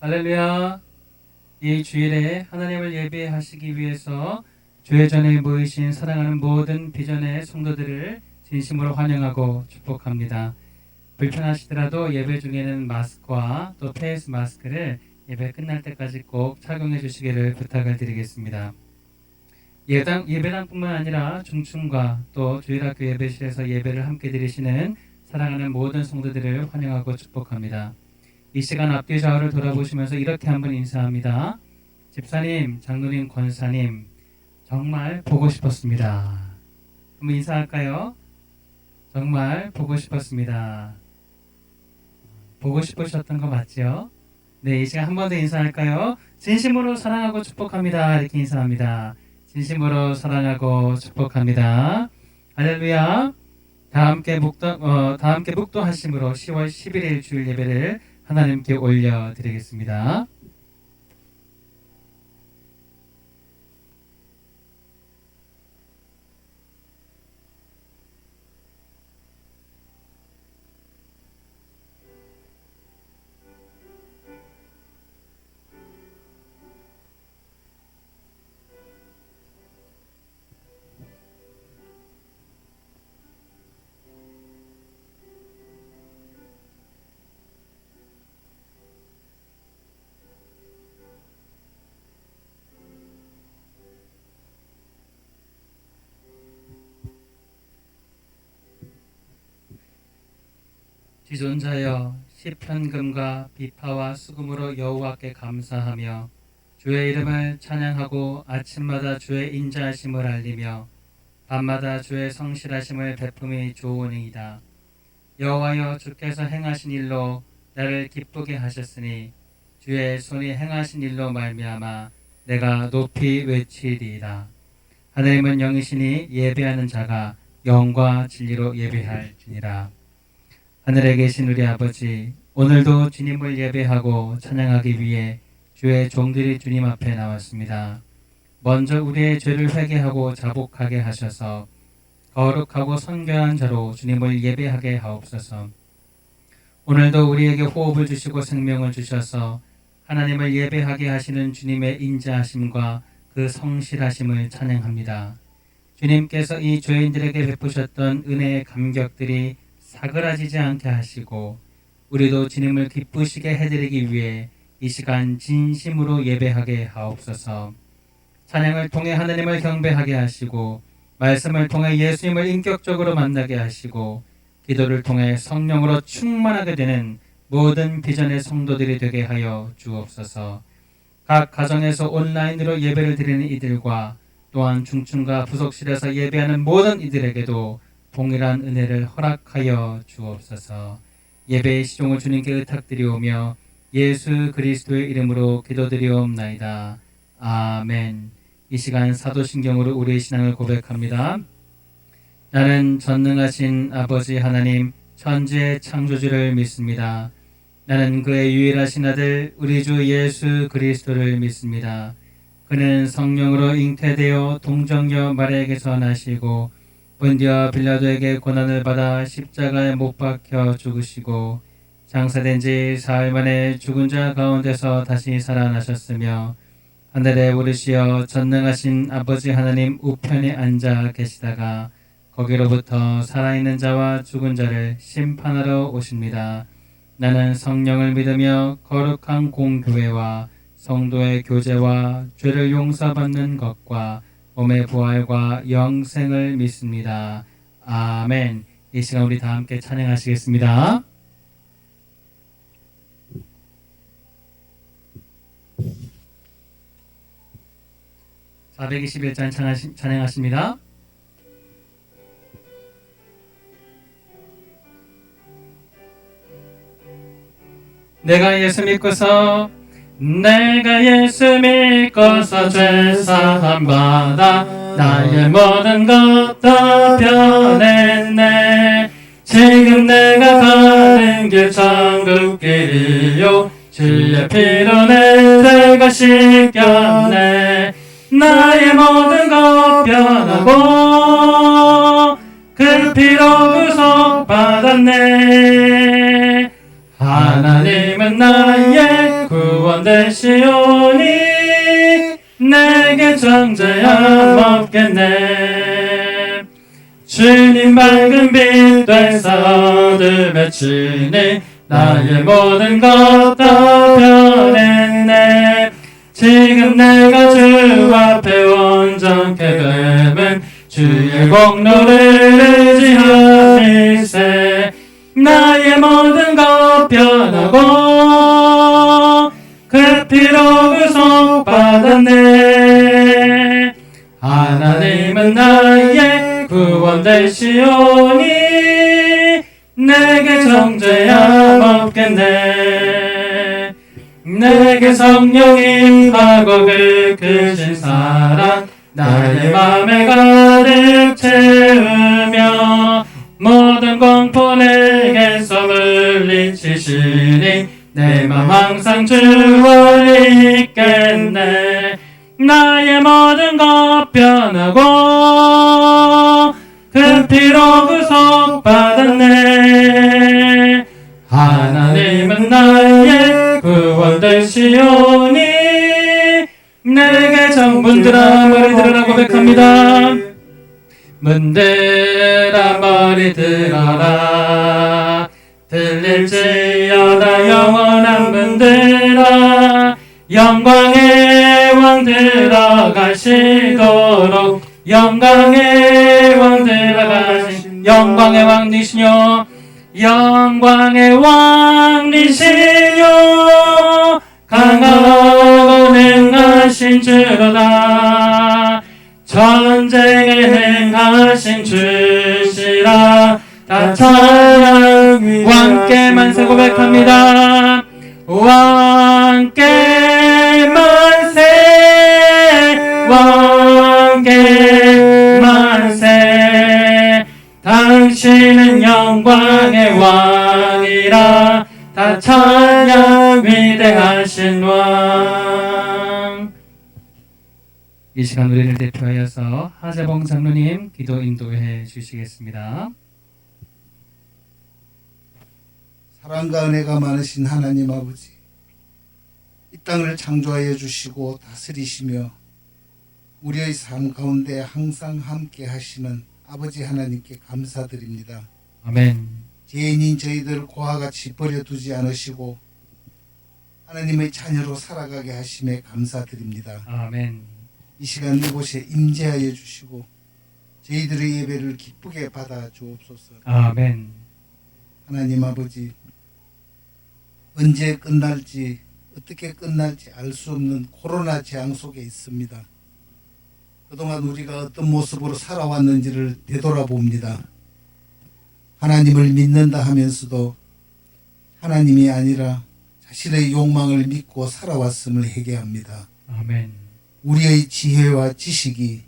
할렐루야. 이 주일에 하나님을 예배하시기 위해서 교회 전에 모이신 사랑하는 모든 비전의 성도들을 진심으로 환영하고 축복합니다. 불편하시더라도 예배 중에는 마스크와 또 페이스 마스크를 예배 끝날 때까지 꼭 착용해 주시기를 부탁을 드리겠습니다. 예배당뿐만 아니라 중충과 또 주일학교 예배실에서 예배를 함께 드리시는 사랑하는 모든 성도들을 환영하고 축복합니다. 이 시간 앞뒤 좌우를 돌아보시면서 이렇게 한번 인사합니다. 집사님, 장로님, 권사님, 정말 보고 싶었습니다. 한번 인사할까요? 정말 보고 싶었습니다. 보고 싶으셨던 거 맞죠? 네, 이 시간 한 번 더 인사할까요? 진심으로 사랑하고 축복합니다. 이렇게 인사합니다. 진심으로 사랑하고 축복합니다. 할렐루야. 다 함께 묵도하심으로 10월 11일 주일 예배를 하나님께 올려드리겠습니다. 지존자여, 시편금과 비파와 수금으로 여호와께 감사하며 주의 이름을 찬양하고 아침마다 주의 인자하심을 알리며 밤마다 주의 성실하심을 베품이 좋으니이다. 여호와여, 주께서 행하신 일로 나를 기쁘게 하셨으니 주의 손이 행하신 일로 말미암아 내가 높이 외치리이다. 하나님은 영이시니 예배하는 자가 영과 진리로 예배할지니라. 하늘에 계신 우리 아버지, 오늘도 주님을 예배하고 찬양하기 위해 주의 종들이 주님 앞에 나왔습니다. 먼저 우리의 죄를 회개하고 자복하게 하셔서 거룩하고 선교한 자로 주님을 예배하게 하옵소서. 오늘도 우리에게 호흡을 주시고 생명을 주셔서 하나님을 예배하게 하시는 주님의 인자하심과 그 성실하심을 찬양합니다. 주님께서 이 죄인들에게 베푸셨던 은혜의 감격들이 사그라지지 않게 하시고 우리도 주님을 기쁘시게 해드리기 위해 이 시간 진심으로 예배하게 하옵소서. 찬양을 통해 하나님을 경배하게 하시고 말씀을 통해 예수님을 인격적으로 만나게 하시고 기도를 통해 성령으로 충만하게 되는 모든 비전의 성도들이 되게 하여 주옵소서. 각 가정에서 온라인으로 예배를 드리는 이들과 또한 중층과 부속실에서 예배하는 모든 이들에게도 동일한 은혜를 허락하여 주옵소서. 예배의 시종을 주님께 의탁드리오며 예수 그리스도의 이름으로 기도드리옵나이다. 아멘. 이 시간 사도신경으로 우리의 신앙을 고백합니다. 나는 전능하신 아버지 하나님 천지의 창조주를 믿습니다. 나는 그의 유일하신 아들 우리 주 예수 그리스도를 믿습니다. 그는 성령으로 잉태되어 동정녀 마리아에게서 나시고 본디오 빌라도에게 고난을 받아 십자가에 못 박혀 죽으시고 장사된 지 사흘 만에 죽은 자 가운데서 다시 살아나셨으며 하늘에 오르시어 전능하신 아버지 하나님 우편에 앉아 계시다가 거기로부터 살아있는 자와 죽은 자를 심판하러 오십니다. 나는 성령을 믿으며 거룩한 공교회와 성도의 교제와 죄를 용서받는 것과 몸의 부활과 영생을 믿습니다. 아멘. 이 시간 우리 다 함께 찬양하시겠습니다. (421장) 찬양하십니다. 내가 예수 믿고서 죄사함 받아 나의 모든 것 다 변했네. 지금 내가 가는 길 천국길이요 주의 피로 내 죄가 씻겼네. 나의 모든 것 변하고 그 피로 구속받았네. 하나님은 나의 구원 구원 되시오니 내게 정죄함 없겠네. 주님 밝은 빛 되사 어둠에 치니 나의 모든 것 다 변했네. 지금 내가 주 앞에 온전케 됨은 주의 공로를 의지함일세. 나의 모든 것 변하고 그 피로 구속받았네. 하나님은 나의 구원 되시오니 내게 정죄함 없겠네. 내게 성령 임하고 그 크신 사랑 나의 맘에 가득 채우며 모든 공포 내게서 물리치시니 내 맘 항상 주와 있겠네. 나의 모든 것 변하고 그 피로 구속받았네. 하나님은 나의 구원 되시오니 내게 문들아 머리 들으라 고백합니다. 문들아 머리 들어라. 들릴지어다 영원한 문들아. 영광의 왕 들어가시도록. 영광의 왕 들어가신 영광의 왕이시뇨. 영광의 왕이시뇨. 강하고 능하신 주로다. 전쟁에 능하신 주시라. 다 찬양. 왕께 만세 고백합니다. 왕께 만세. 왕께 만세. 당신은 영광의 왕이라. 다 찬양. 위대하신 왕. 이 시간 우리를 대표하여서 하재봉 장로님 기도 인도해 주시겠습니다. 사랑과 은혜가 많으신 하나님 아버지, 이 땅을 창조하여 주시고 다스리시며 우리의 삶 가운데 항상 함께 하시는 아버지 하나님께 감사드립니다. 아멘. 죄인인 저희들 고와 같이 버려두지 않으시고 하나님의 자녀로 살아가게 하심에 감사드립니다. 아멘. 이 시간 이곳에 임재하여 주시고 저희들의 예배를 기쁘게 받아 주옵소서. 아멘. 하나님 아버지, 언제 끝날지 어떻게 끝날지 알 수 없는 코로나 재앙 속에 있습니다. 그동안 우리가 어떤 모습으로 살아왔는지를 되돌아봅니다. 하나님을 믿는다 하면서도 하나님이 아니라 자신의 욕망을 믿고 살아왔음을 회개합니다. 아멘. 우리의 지혜와 지식이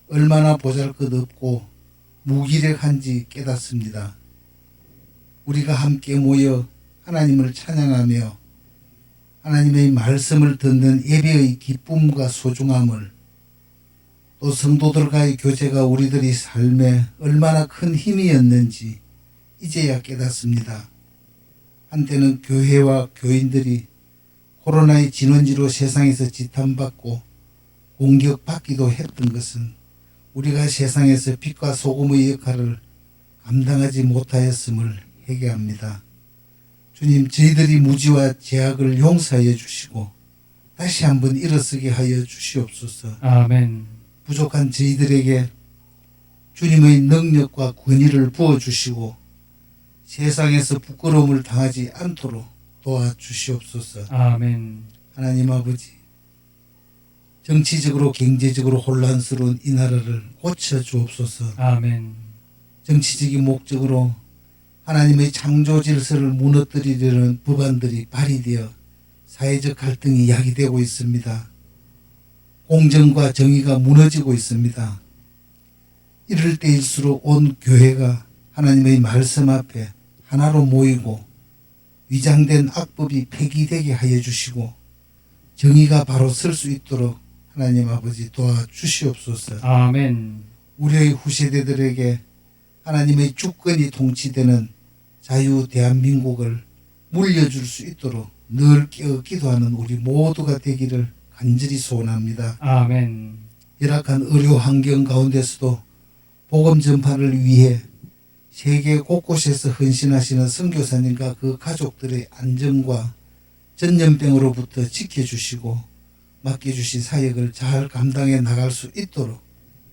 얼마나 보잘것없고 무기력한지 깨닫습니다. 우리가 함께 모여 하나님을 찬양하며 하나님의 말씀을 듣는 예배의 기쁨과 소중함을, 또 성도들과의 교제가 우리들의 삶에 얼마나 큰 힘이었는지 이제야 깨닫습니다. 한때는 교회와 교인들이 코로나의 진원지로 세상에서 지탄받고 공격받기도 했던 것은 우리가 세상에서 빛과 소금의 역할을 감당하지 못하였음을 회개합니다. 주님, 저희들이 무지와 죄악을 용서하여 주시고 다시 한번 일어서게 하여 주시옵소서. 아멘. 부족한 저희들에게 주님의 능력과 권위를 부어주시고 세상에서 부끄러움을 당하지 않도록 도와주시옵소서. 아멘. 하나님 아버지, 정치적으로 경제적으로 혼란스러운 이 나라를 고쳐주옵소서. 아멘. 정치적인 목적으로 하나님의 창조 질서를 무너뜨리려는 법안들이 발의되어 사회적 갈등이 야기되고 있습니다. 공정과 정의가 무너지고 있습니다. 이럴 때일수록 온 교회가 하나님의 말씀 앞에 하나로 모이고 위장된 악법이 폐기되게 하여 주시고 정의가 바로 설 수 있도록 하나님 아버지 도와주시옵소서. 아멘. 우리의 후세대들에게 하나님의 주권이 통치되는 자유 대한민국을 물려줄 수 있도록 늘 깨어 기도하는 우리 모두가 되기를 간절히 소원합니다. 아멘. 열악한 의료 환경 가운데서도 복음 전파를 위해 세계 곳곳에서 헌신하시는 선교사님과 그 가족들의 안전과 전염병으로부터 지켜주시고 맡겨주신 사역을 잘 감당해 나갈 수 있도록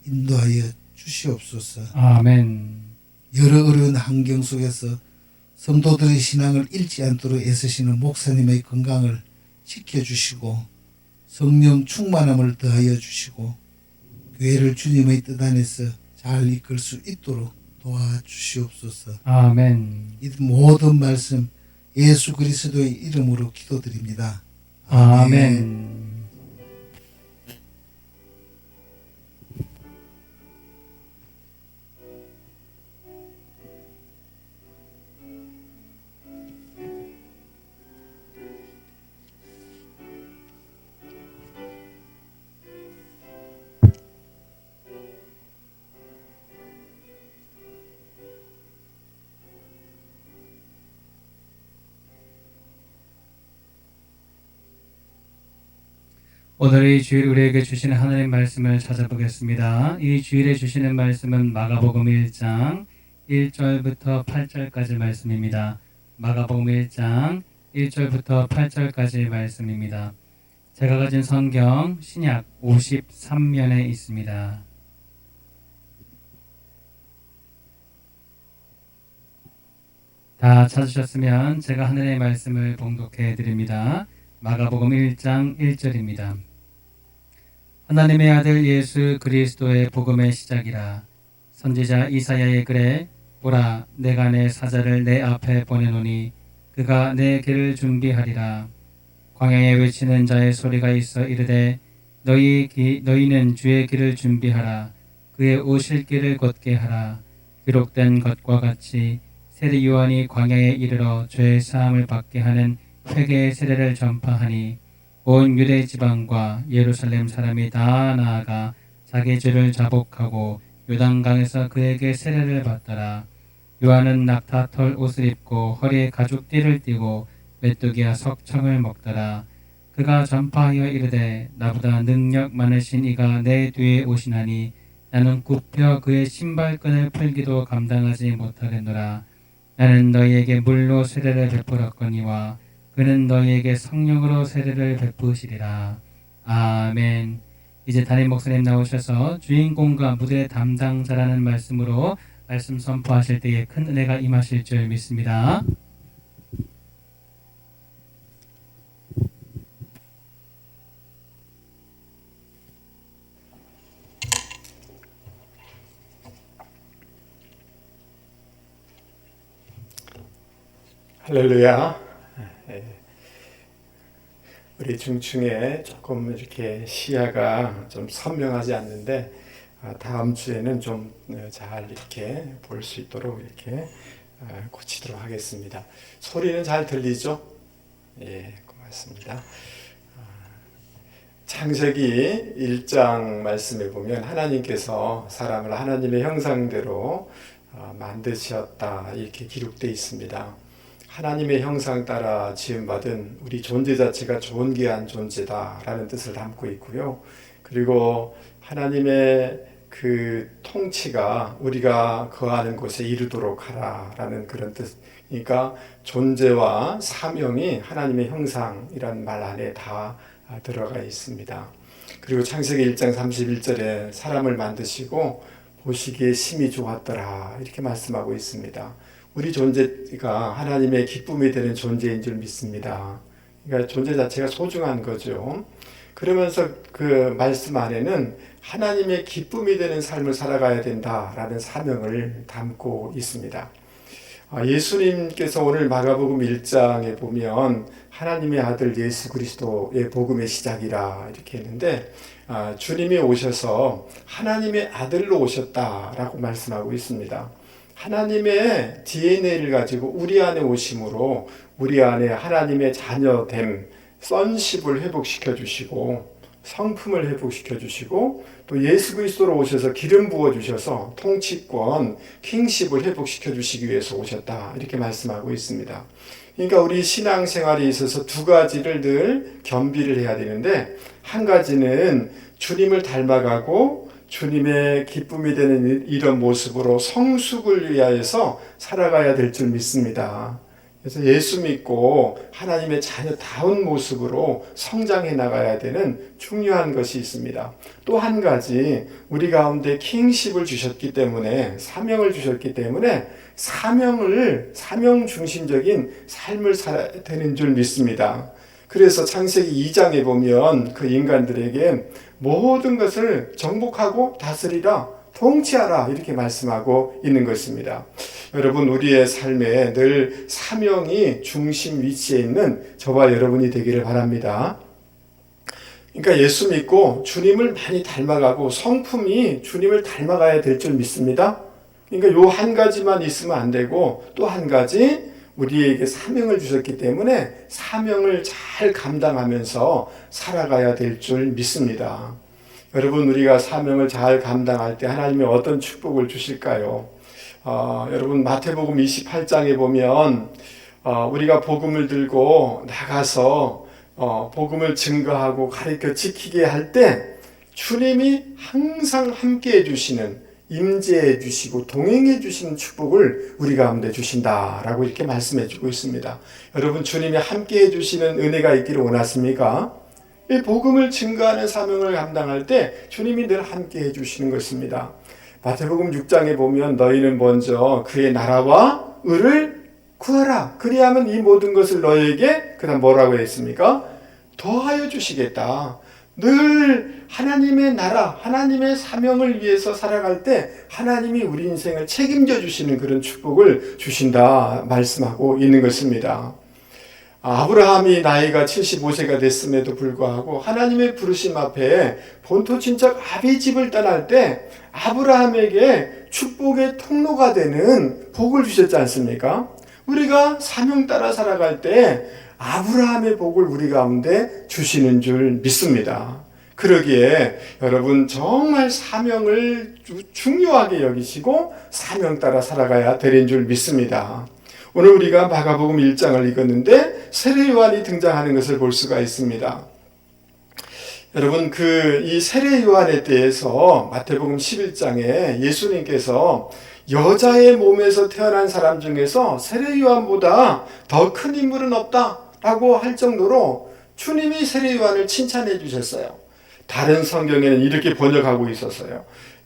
인도하여 주시옵소서. 아멘. 여러 어려운 환경 속에서 성도들의 신앙을 잃지 않도록 애쓰시는 목사님의 건강을 지켜주시고 성령 충만함을 더하여 주시고 교회를 주님의 뜻 안에서 잘 이끌 수 있도록 도와주시옵소서. 아멘. 이 모든 말씀 예수 그리스도의 이름으로 기도드립니다. 아멘. 오늘의 주일 우리에게 주시는 하나님 말씀을 찾아보겠습니다. 이 주일에 주시는 말씀은 마가복음 1장 1절부터 8절까지 말씀입니다. 마가복음 1장 1절부터 8절까지 말씀입니다. 제가 가진 성경 신약 53면에 있습니다. 다 찾으셨으면 제가 하늘의 말씀을 봉독해 드립니다. 마가복음 1장 1절입니다. 하나님의 아들 예수 그리스도의 복음의 시작이라. 선지자 이사야의 글에 보라 내가 내 사자를 내 앞에 보내노니 그가 내 길을 준비하리라. 광야에 외치는 자의 소리가 있어 이르되 너희는 주의 길을 준비하라. 그의 오실 길을 걷게 하라. 기록된 것과 같이 세례 요한이 광야에 이르러 죄 사함을 받게 하는 회개의 세례를 전파하니 온 유대 지방과 예루살렘 사람이 다 나아가 자기 죄를 자복하고 요단강에서 그에게 세례를 받더라. 요한은 낙타털 옷을 입고 허리에 가죽띠를 띠고 메뚜기와 석청을 먹더라. 그가 전파하여 이르되 나보다 능력 많으신 이가 내 뒤에 오시나니 나는 굽혀 그의 신발끈을 풀기도 감당하지 못하겠노라. 나는 너희에게 물로 세례를 베풀었거니와 그는 너희에게 성령으로 세례를 베푸시리라. 아멘. 이제 담임 목사님 나오셔서 주인공과 무대 담당자라는 말씀으로 말씀 선포하실 때에 큰 은혜가 임하실 줄 믿습니다. 할렐루야. 우리 중층에 조금 이렇게 시야가 좀 선명하지 않는데 다음 주에는 좀 잘 이렇게 볼 수 있도록 이렇게 고치도록 하겠습니다. 소리는 잘 들리죠? 예, 고맙습니다. 창세기 1장 말씀에 보면 하나님께서 사람을 하나님의 형상대로 만드셨다 이렇게 기록되어 있습니다. 하나님의 형상 따라 지음받은 우리 존재 자체가 존귀한 존재다라는 뜻을 담고 있고요. 그리고 하나님의 그 통치가 우리가 거하는 곳에 이르도록 하라라는 그런 뜻. 그러니까 존재와 사명이 하나님의 형상이라는 말 안에 다 들어가 있습니다. 그리고 창세기 1장 31절에 사람을 만드시고 보시기에 심히 좋았더라 이렇게 말씀하고 있습니다. 우리 존재가 하나님의 기쁨이 되는 존재인 줄 믿습니다. 그러니까 존재 자체가 소중한 거죠. 그러면서 그 말씀 안에는 하나님의 기쁨이 되는 삶을 살아가야 된다라는 사명을 담고 있습니다. 예수님께서 오늘 마가복음 1장에 보면 하나님의 아들 예수 그리스도의 복음의 시작이라 이렇게 했는데 주님이 오셔서 하나님의 아들로 오셨다라고 말씀하고 있습니다. 하나님의 DNA를 가지고 우리 안에 오심으로 우리 안에 하나님의 자녀됨, sonship을 회복시켜 주시고 성품을 회복시켜 주시고 또 예수 그리스도로 오셔서 기름 부어 주셔서 통치권, 킹십을 회복시켜 주시기 위해서 오셨다 이렇게 말씀하고 있습니다. 그러니까 우리 신앙생활에 있어서 두 가지를 늘 겸비를 해야 되는데, 한 가지는 주님을 닮아가고 주님의 기쁨이 되는 이런 모습으로 성숙을 위하여서 살아가야 될 줄 믿습니다. 그래서 예수 믿고 하나님의 자녀다운 모습으로 성장해 나가야 되는 중요한 것이 있습니다. 또 한 가지, 우리 가운데 킹십을 주셨기 때문에, 사명을 주셨기 때문에 사명 중심적인 삶을 살아야 되는 줄 믿습니다. 그래서 창세기 2장에 보면 그 인간들에게 모든 것을 정복하고 다스리라, 통치하라 이렇게 말씀하고 있는 것입니다. 여러분, 우리의 삶에 늘 사명이 중심 위치에 있는 저와 여러분이 되기를 바랍니다. 그러니까 예수 믿고 주님을 많이 닮아가고 성품이 주님을 닮아가야 될 줄 믿습니다. 그러니까 요 한 가지만 있으면 안 되고, 또 한 가지, 우리에게 사명을 주셨기 때문에 사명을 잘 감당하면서 살아가야 될 줄 믿습니다. 여러분, 우리가 사명을 잘 감당할 때 하나님이 어떤 축복을 주실까요? 여러분, 마태복음 28장에 보면 우리가 복음을 들고 나가서 복음을 증거하고 가르쳐 지키게 할 때 주님이 항상 함께해 주시는, 임재해 주시고 동행해 주시는 축복을 우리 가운데 주신다라고 이렇게 말씀해 주고 있습니다. 여러분, 주님이 함께해 주시는 은혜가 있기를 원하십니까? 이 복음을 증거하는 사명을 감당할 때 주님이 늘 함께해 주시는 것입니다. 마태복음 6장에 보면 너희는 먼저 그의 나라와 의를 구하라. 그리하면 이 모든 것을 너희에게, 그 다음 뭐라고 했습니까? 더하여 주시겠다. 늘 하나님의 나라, 하나님의 사명을 위해서 살아갈 때 하나님이 우리 인생을 책임져 주시는 그런 축복을 주신다 말씀하고 있는 것입니다. 아브라함이 나이가 75세가 됐음에도 불구하고 하나님의 부르심 앞에 본토 친척 아비 집을 떠날 때 아브라함에게 축복의 통로가 되는 복을 주셨지 않습니까? 우리가 사명 따라 살아갈 때 아브라함의 복을 우리 가운데 주시는 줄 믿습니다. 그러기에 여러분, 정말 사명을 중요하게 여기시고 사명 따라 살아가야 되는 줄 믿습니다. 오늘 우리가 마가복음 1장을 읽었는데 세례 요한이 등장하는 것을 볼 수가 있습니다. 여러분, 이 세례 요한에 대해서 마태복음 11장에 예수님께서 여자의 몸에서 태어난 사람 중에서 세례 요한보다 더 큰 인물은 없다라고 할 정도로 주님이 세례 요한을 칭찬해 주셨어요. 다른 성경에는 이렇게 번역하고 있었어요.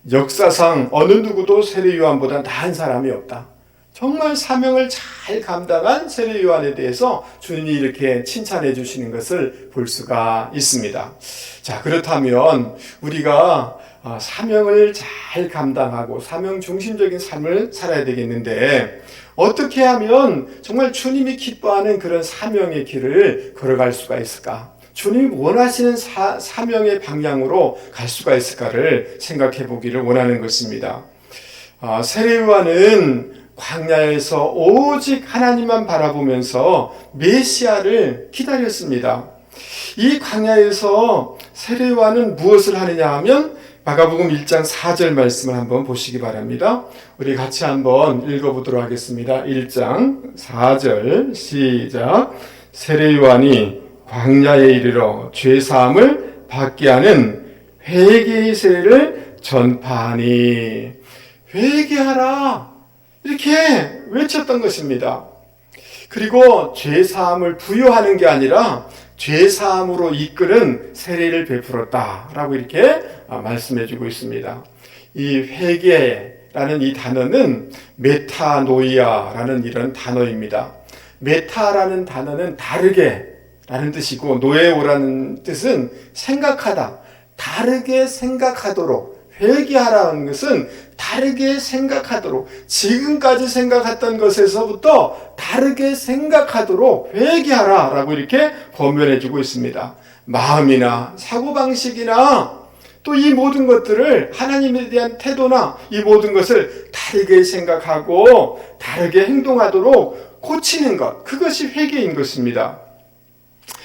역사상 어느 누구도 세례 요한보다 나은 사람이 없다. 정말 사명을 잘 감당한 세례 요한에 대해서 주님이 이렇게 칭찬해 주시는 것을 볼 수가 있습니다. 자, 그렇다면 우리가 사명을 잘 감당하고 사명 중심적인 삶을 살아야 되겠는데, 어떻게 하면 정말 주님이 기뻐하는 그런 사명의 길을 걸어갈 수가 있을까? 주님이 원하시는 사명의 방향으로 갈 수가 있을까를 생각해 보기를 원하는 것입니다. 세례 요한은 광야에서 오직 하나님만 바라보면서 메시아를 기다렸습니다. 이 광야에서 세례 요한은 무엇을 하느냐 하면 마가복음 1장 4절 말씀을 한번 보시기 바랍니다. 우리 같이 한번 읽어보도록 하겠습니다. 1장 4절 시작. 세례 요한이 광야에 이르러 죄사함을 받게 하는 회개의 세례를 전파하니, 회개하라 이렇게 외쳤던 것입니다. 그리고 죄사함을 부여하는 게 아니라 죄사함으로 이끄는 세례를 베풀었다라고 이렇게 말씀해주고 있습니다. 이 회개라는 이 단어는 메타노이아라는 이런 단어입니다. 메타라는 단어는 다르게 라는 뜻이고, 노에오라는 뜻은 생각하다, 다르게 생각하도록, 회개하라는 것은 다르게 생각하도록, 지금까지 생각했던 것에서부터 다르게 생각하도록 회개하라 라고 이렇게 권면해 주고 있습니다. 마음이나 사고방식이나 또 이 모든 것들을, 하나님에 대한 태도나 이 모든 것을 다르게 생각하고 다르게 행동하도록 고치는 것, 그것이 회개인 것입니다.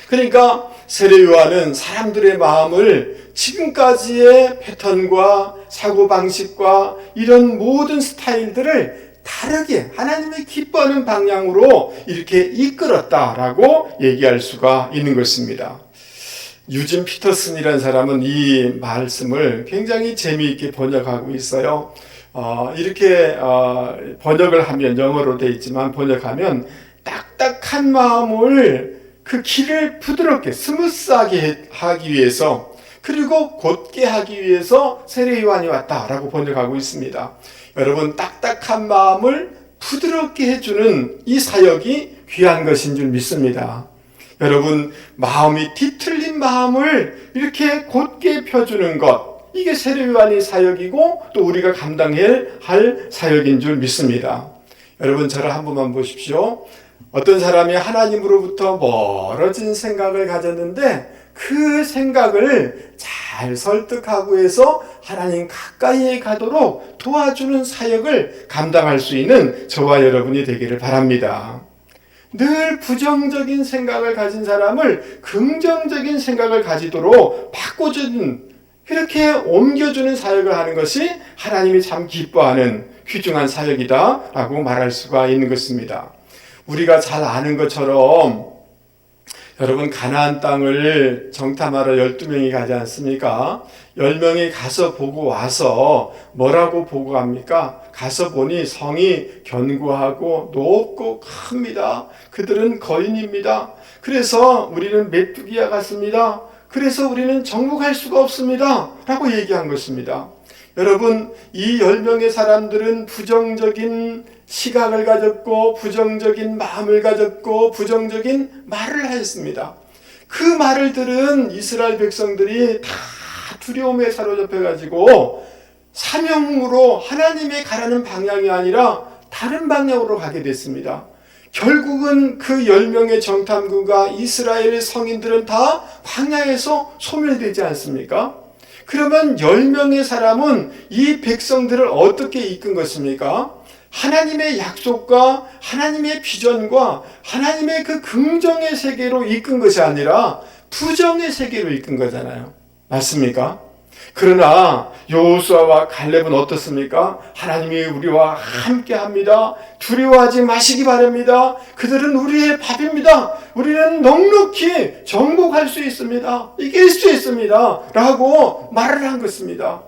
그러니까 세례 요한은 사람들의 마음을 지금까지의 패턴과 사고방식과 이런 모든 스타일들을 다르게 하나님이 기뻐하는 방향으로 이렇게 이끌었다라고 얘기할 수가 있는 것입니다. 유진 피터슨이라는 사람은 이 말씀을 굉장히 재미있게 번역하고 있어요. 이렇게 번역을 하면, 영어로 되어 있지만 번역하면 딱딱한 마음을 그 길을 부드럽게 스무스하게 하기 위해서, 그리고 곧게 하기 위해서 세례 요한이 왔다라고 번역하고 있습니다. 여러분, 딱딱한 마음을 부드럽게 해주는 이 사역이 귀한 것인 줄 믿습니다. 여러분, 마음이 뒤틀린 마음을 이렇게 곧게 펴주는 것, 이게 세례 요한의 사역이고 또 우리가 감당해야 할 사역인 줄 믿습니다. 여러분, 저를 한 번만 보십시오. 어떤 사람이 하나님으로부터 멀어진 생각을 가졌는데 그 생각을 잘 설득하고 해서 하나님 가까이에 가도록 도와주는 사역을 감당할 수 있는 저와 여러분이 되기를 바랍니다. 늘 부정적인 생각을 가진 사람을 긍정적인 생각을 가지도록 바꿔주는, 이렇게 옮겨주는 사역을 하는 것이 하나님이 참 기뻐하는 귀중한 사역이다라고 말할 수가 있는 것입니다. 우리가 잘 아는 것처럼 여러분, 가나안 땅을 정탐하러 12명이 가지 않습니까? 10명이 가서 보고 와서 뭐라고 보고 갑니까? 가서 보니 성이 견고하고 높고 큽니다. 그들은 거인입니다. 그래서 우리는 메뚜기와 같습니다. 그래서 우리는 정복할 수가 없습니다. 라고 얘기한 것입니다. 여러분, 이 10명의 사람들은 부정적인 시각을 가졌고 부정적인 마음을 가졌고 부정적인 말을 하였습니다. 그 말을 들은 이스라엘 백성들이 다 두려움에 사로잡혀가지고 사명으로 하나님의 가라는 방향이 아니라 다른 방향으로 가게 됐습니다. 결국은 그 10명의 정탐구가 이스라엘 성인들은 다 광야에서 소멸되지 않습니까? 그러면 10명의 사람은 이 백성들을 어떻게 이끈 것입니까? 하나님의 약속과 하나님의 비전과 하나님의 그 긍정의 세계로 이끈 것이 아니라 부정의 세계로 이끈 거잖아요. 맞습니까? 그러나 여호수아와 갈렙은 어떻습니까? 하나님이 우리와 함께 합니다. 두려워하지 마시기 바랍니다. 그들은 우리의 밥입니다. 우리는 넉넉히 정복할 수 있습니다. 이길 수 있습니다. 라고 말을 한 것입니다.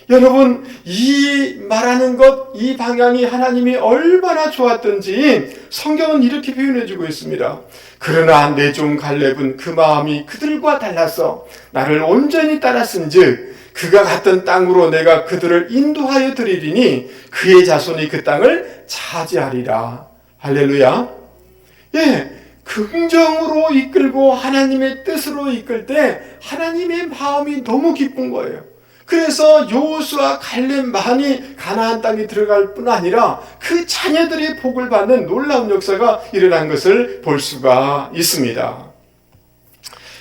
여러분, 이 말하는 것, 이 방향이 하나님이 얼마나 좋았던지 성경은 이렇게 표현해주고 있습니다. 그러나 내 종 갈렙은 그 마음이 그들과 달라서 나를 온전히 따랐은즉 그가 갔던 땅으로 내가 그들을 인도하여 드리리니 그의 자손이 그 땅을 차지하리라. 할렐루야. 예, 긍정으로 이끌고 하나님의 뜻으로 이끌 때 하나님의 마음이 너무 기쁜 거예요. 그래서 여호수아 갈렙만이 가나안 땅에 들어갈 뿐 아니라 그 자녀들이 복을 받는 놀라운 역사가 일어난 것을 볼 수가 있습니다.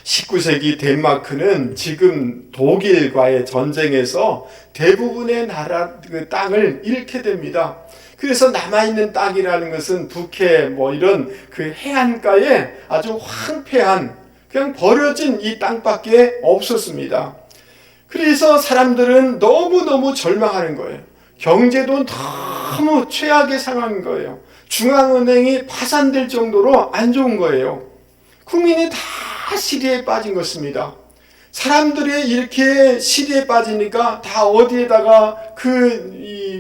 19세기 덴마크는 지금 독일과의 전쟁에서 대부분의 나라 그 땅을 잃게 됩니다. 그래서 남아있는 땅이라는 것은 북해 이런 그 해안가에 아주 황폐한 그냥 버려진 이 땅밖에 없었습니다. 그래서 사람들은 너무너무 절망하는 거예요. 경제도 너무 최악의 상황인 거예요. 중앙은행이 파산될 정도로 안 좋은 거예요. 국민이 다 시리에 빠진 것입니다. 사람들이 이렇게 시리에 빠지니까 다 어디에다가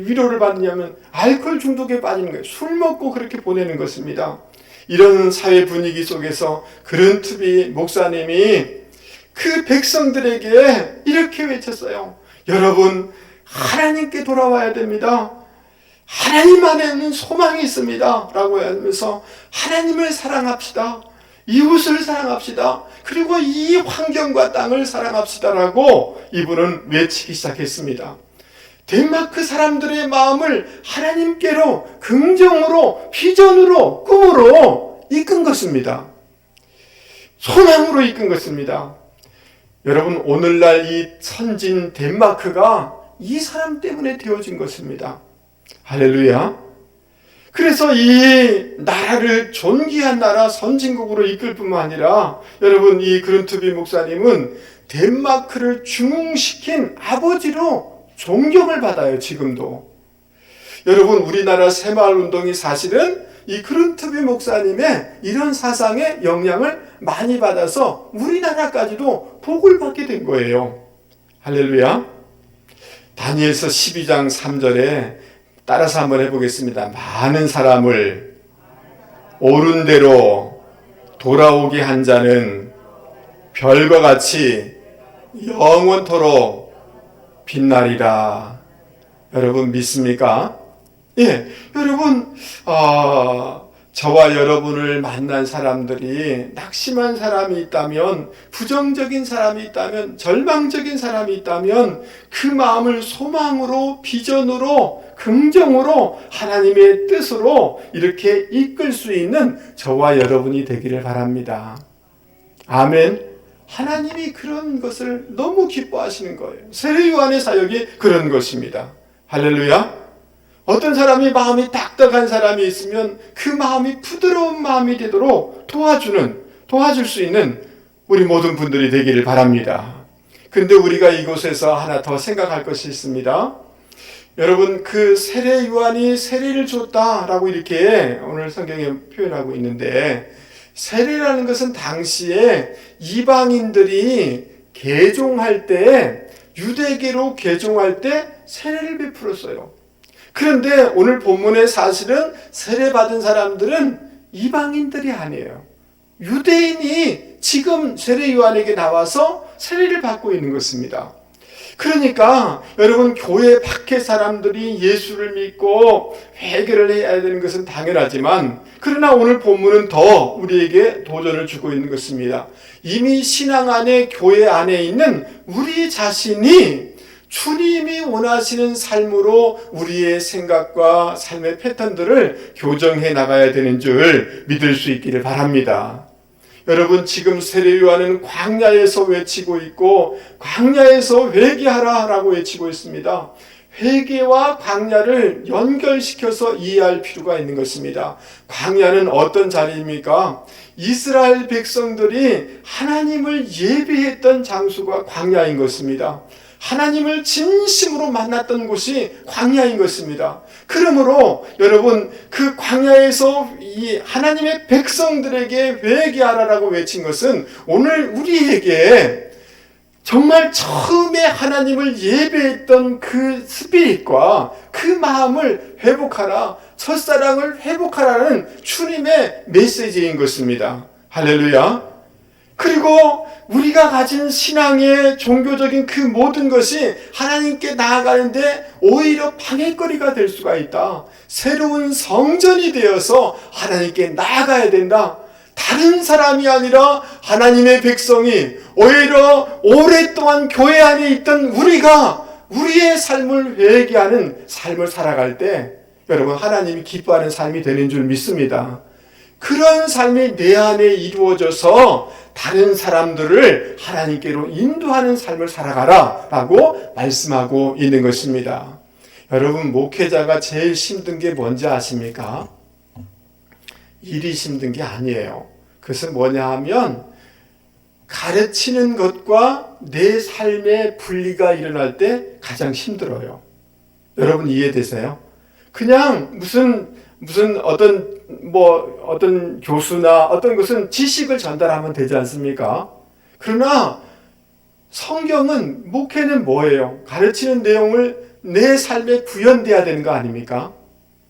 위로를 받느냐면 알코올 중독에 빠지는 거예요. 술 먹고 그렇게 보내는 것입니다. 이런 사회 분위기 속에서 그른투비 목사님이 그 백성들에게 이렇게 외쳤어요. 여러분, 하나님께 돌아와야 됩니다. 하나님 안에는 소망이 있습니다. 라고 하면서 하나님을 사랑합시다. 이웃을 사랑합시다. 그리고 이 환경과 땅을 사랑합시다. 라고 이분은 외치기 시작했습니다. 덴마크 사람들의 마음을 하나님께로 긍정으로 비전으로 꿈으로 이끈 것입니다. 소망으로 이끈 것입니다. 여러분, 오늘날 이 선진 덴마크가 이 사람 때문에 되어진 것입니다. 할렐루야. 그래서 이 나라를 존귀한 나라 선진국으로 이끌 뿐만 아니라 여러분, 이 그룬투비 목사님은 덴마크를 중흥시킨 아버지로 존경을 받아요. 지금도. 여러분, 우리나라 새마을운동이 사실은 이 크룬트비 목사님의 이런 사상에 영향을 많이 받아서 우리나라까지도 복을 받게 된 거예요. 할렐루야. 다니엘서 12장 3절에 따라서 한번 해보겠습니다. 많은 사람을 옳은 대로 돌아오게 한 자는 별과 같이 영원토록 빛나리라. 여러분 믿습니까? 예, 여러분, 저와 여러분을 만난 사람들이 낙심한 사람이 있다면, 부정적인 사람이 있다면, 절망적인 사람이 있다면 그 마음을 소망으로, 비전으로, 긍정으로, 하나님의 뜻으로 이렇게 이끌 수 있는 저와 여러분이 되기를 바랍니다. 아멘. 하나님이 그런 것을 너무 기뻐하시는 거예요. 세례요한의 사역이 그런 것입니다. 할렐루야. 어떤 사람이 마음이 딱딱한 사람이 있으면 그 마음이 부드러운 마음이 되도록 도와줄 수 있는 우리 모든 분들이 되기를 바랍니다. 근데 우리가 이곳에서 하나 더 생각할 것이 있습니다. 여러분, 그 세례 요한이 세례를 줬다라고 이렇게 오늘 성경에 표현하고 있는데, 세례라는 것은 당시에 이방인들이 개종할 때, 유대계로 개종할 때 세례를 베풀었어요. 그런데 오늘 본문에 사실은 세례받은 사람들은 이방인들이 아니에요. 유대인이 지금 세례 요한에게 나와서 세례를 받고 있는 것입니다. 그러니까 여러분, 교회 밖의 사람들이 예수를 믿고 회개를 해야 되는 것은 당연하지만, 그러나 오늘 본문은 더 우리에게 도전을 주고 있는 것입니다. 이미 신앙 안에, 교회 안에 있는 우리 자신이 주님이 원하시는 삶으로 우리의 생각과 삶의 패턴들을 교정해 나가야 되는 줄 믿을 수 있기를 바랍니다. 여러분, 지금 세례 요한은 광야에서 외치고 있고, 광야에서 회개하라라고 외치고 있습니다. 회개와 광야를 연결시켜서 이해할 필요가 있는 것입니다. 광야는 어떤 자리입니까? 이스라엘 백성들이 하나님을 예배했던 장소가 광야인 것입니다. 하나님을 진심으로 만났던 곳이 광야인 것입니다. 그러므로 여러분, 그 광야에서 이 하나님의 백성들에게 회개하라라고 외친 것은 오늘 우리에게 정말 처음에 하나님을 예배했던 그 스피릿과 그 마음을 회복하라, 첫사랑을 회복하라는 주님의 메시지인 것입니다. 할렐루야. 그리고 우리가 가진 신앙의 종교적인 그 모든 것이 하나님께 나아가는데 오히려 방해거리가 될 수가 있다. 새로운 성전이 되어서 하나님께 나아가야 된다. 다른 사람이 아니라 하나님의 백성이, 오히려 오랫동안 교회 안에 있던 우리가 우리의 삶을 회개하는 삶을 살아갈 때 여러분, 하나님이 기뻐하는 삶이 되는 줄 믿습니다. 그런 삶이 내 안에 이루어져서 다른 사람들을 하나님께로 인도하는 삶을 살아가라 라고 말씀하고 있는 것입니다. 여러분, 목회자가 제일 힘든 게 뭔지 아십니까? 일이 힘든 게 아니에요. 그것은 뭐냐 하면, 가르치는 것과 내 삶의 분리가 일어날 때 가장 힘들어요. 여러분 이해되세요? 그냥 무슨 어떤 교수나 어떤 것은 지식을 전달하면 되지 않습니까? 그러나 성경은, 목회는 뭐예요? 가르치는 내용을 내 삶에 구현돼야 되는 거 아닙니까?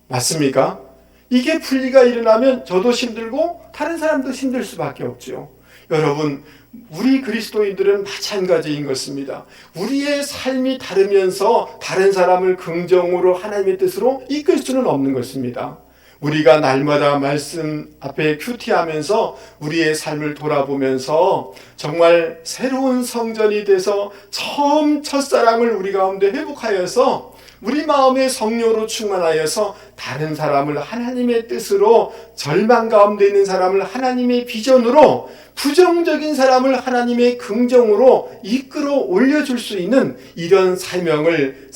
맞습니까? 이게 분리가 일어나면 저도 힘들고 다른 사람도 힘들 수밖에 없죠. 여러분, 우리 그리스도인들은 마찬가지인 것입니다. 우리의 삶이 다르면서 다른 사람을 긍정으로 하나님의 뜻으로 이끌 수는 없는 것입니다. 우리가 날마다 말씀 앞에 큐티하면서 우리의 삶을 돌아보면서 정말 새로운 성전이 돼서 처음 첫사랑을 우리 가운데 회복하여서 우리 마음의 성령으로 충만하여서 다른 사람을 하나님의 뜻으로, 절망 가운데 있는 사람을 하나님의 비전으로, 부정적인 사람을 하나님의 긍정으로 이끌어 올려줄 수 있는 이런 삶을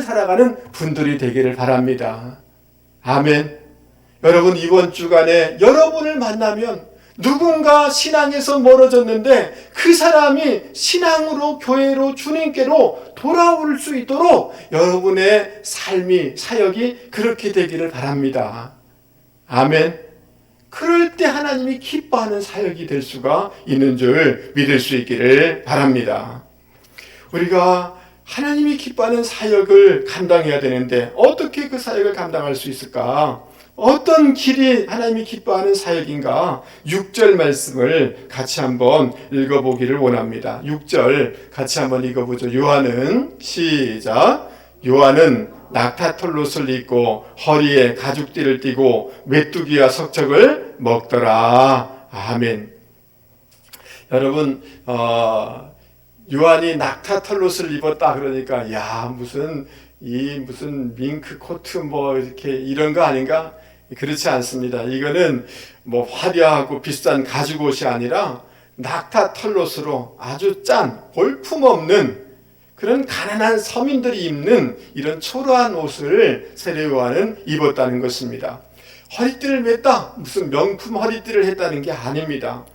살아가는 분들이 되기를 바랍니다. 아멘. 여러분, 이번 주간에 여러분을 만나면 누군가 신앙에서 멀어졌는데 그 사람이 신앙으로 교회로 주님께로 돌아올 수 있도록 여러분의 삶이 사역이 그렇게 되기를 바랍니다. 아멘. 그럴 때 하나님이 기뻐하는 사역이 될 수가 있는 줄 믿을 수 있기를 바랍니다. 우리가 하나님이 기뻐하는 사역을 감당해야 되는데 어떻게 그 사역을 감당할 수 있을까? 어떤 길이 하나님이 기뻐하는 사역인가? 6절 말씀을 같이 한번 읽어보기를 원합니다. 6절 같이 한번 읽어보죠. 요한은 시작. 요한은 낙타털롯을 입고 허리에 가죽띠를 띠고 메뚜기와 석척을 먹더라. 아멘. 여러분, 요한이 낙타털롯을 입었다 그러니까 무슨 밍크 코트 이렇게 이런 거 아닌가? 그렇지 않습니다. 이거는 화려하고 비싼 가죽 옷이 아니라 낙타털롯으로 아주 짠 볼품없는 그런 가난한 서민들이 입는 이런 초라한 옷을 세례 요한은 입었다는 것입니다. 허리띠를 맸다, 무슨 명품 허리띠를 했다는 게 아닙니다.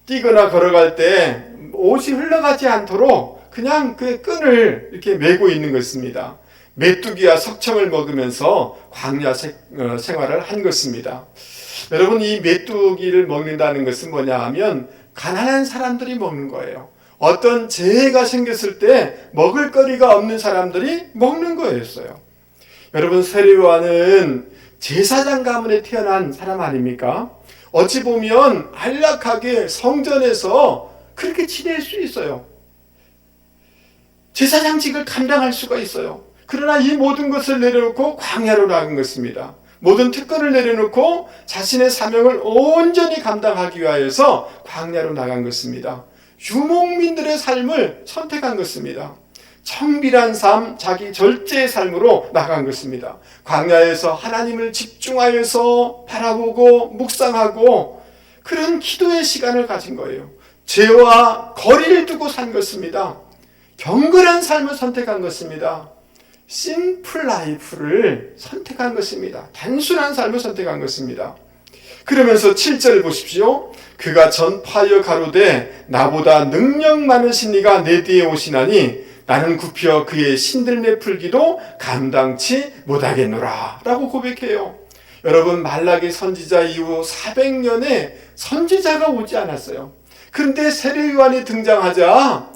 뛰거나 걸어갈 때 옷이 흘러가지 않도록 그냥 그 끈을 이렇게 메고 있는 것입니다. 메뚜기와 석청을 먹으면서 광야 생활을 한 것입니다. 여러분, 이 메뚜기를 먹는다는 것은 뭐냐 하면 가난한 사람들이 먹는 거예요. 어떤 재해가 생겼을 때 먹을 거리가 없는 사람들이 먹는 거였어요. 여러분, 세례 요한은 제사장 가문에 태어난 사람 아닙니까? 어찌 보면 안락하게 성전에서 그렇게 지낼 수 있어요. 제사장직을 감당할 수가 있어요. 그러나 이 모든 것을 내려놓고 광야로 나간 것입니다. 모든 특권을 내려놓고 자신의 사명을 온전히 감당하기 위하여서 광야로 나간 것입니다. 유목민들의 삶을 선택한 것입니다. 청밀한 삶, 자기 절제의 삶으로 나간 것입니다. 광야에서 하나님을 집중하여서 바라보고 묵상하고 그런 기도의 시간을 가진 거예요. 죄와 거리를 두고 산 것입니다. 경건한 삶을 선택한 것입니다. 심플 라이프를 선택한 것입니다. 단순한 삶을 선택한 것입니다. 그러면서 7절을 보십시오. 그가 전파하여 가로되 나보다 능력 많으신 이가 내 뒤에 오시나니 나는 굽혀 그의 신들매 풀기도 감당치 못하겠노라 라고 고백해요. 여러분, 말라기 선지자 이후 400년에 선지자가 오지 않았어요. 그런데 세례 요한이 등장하자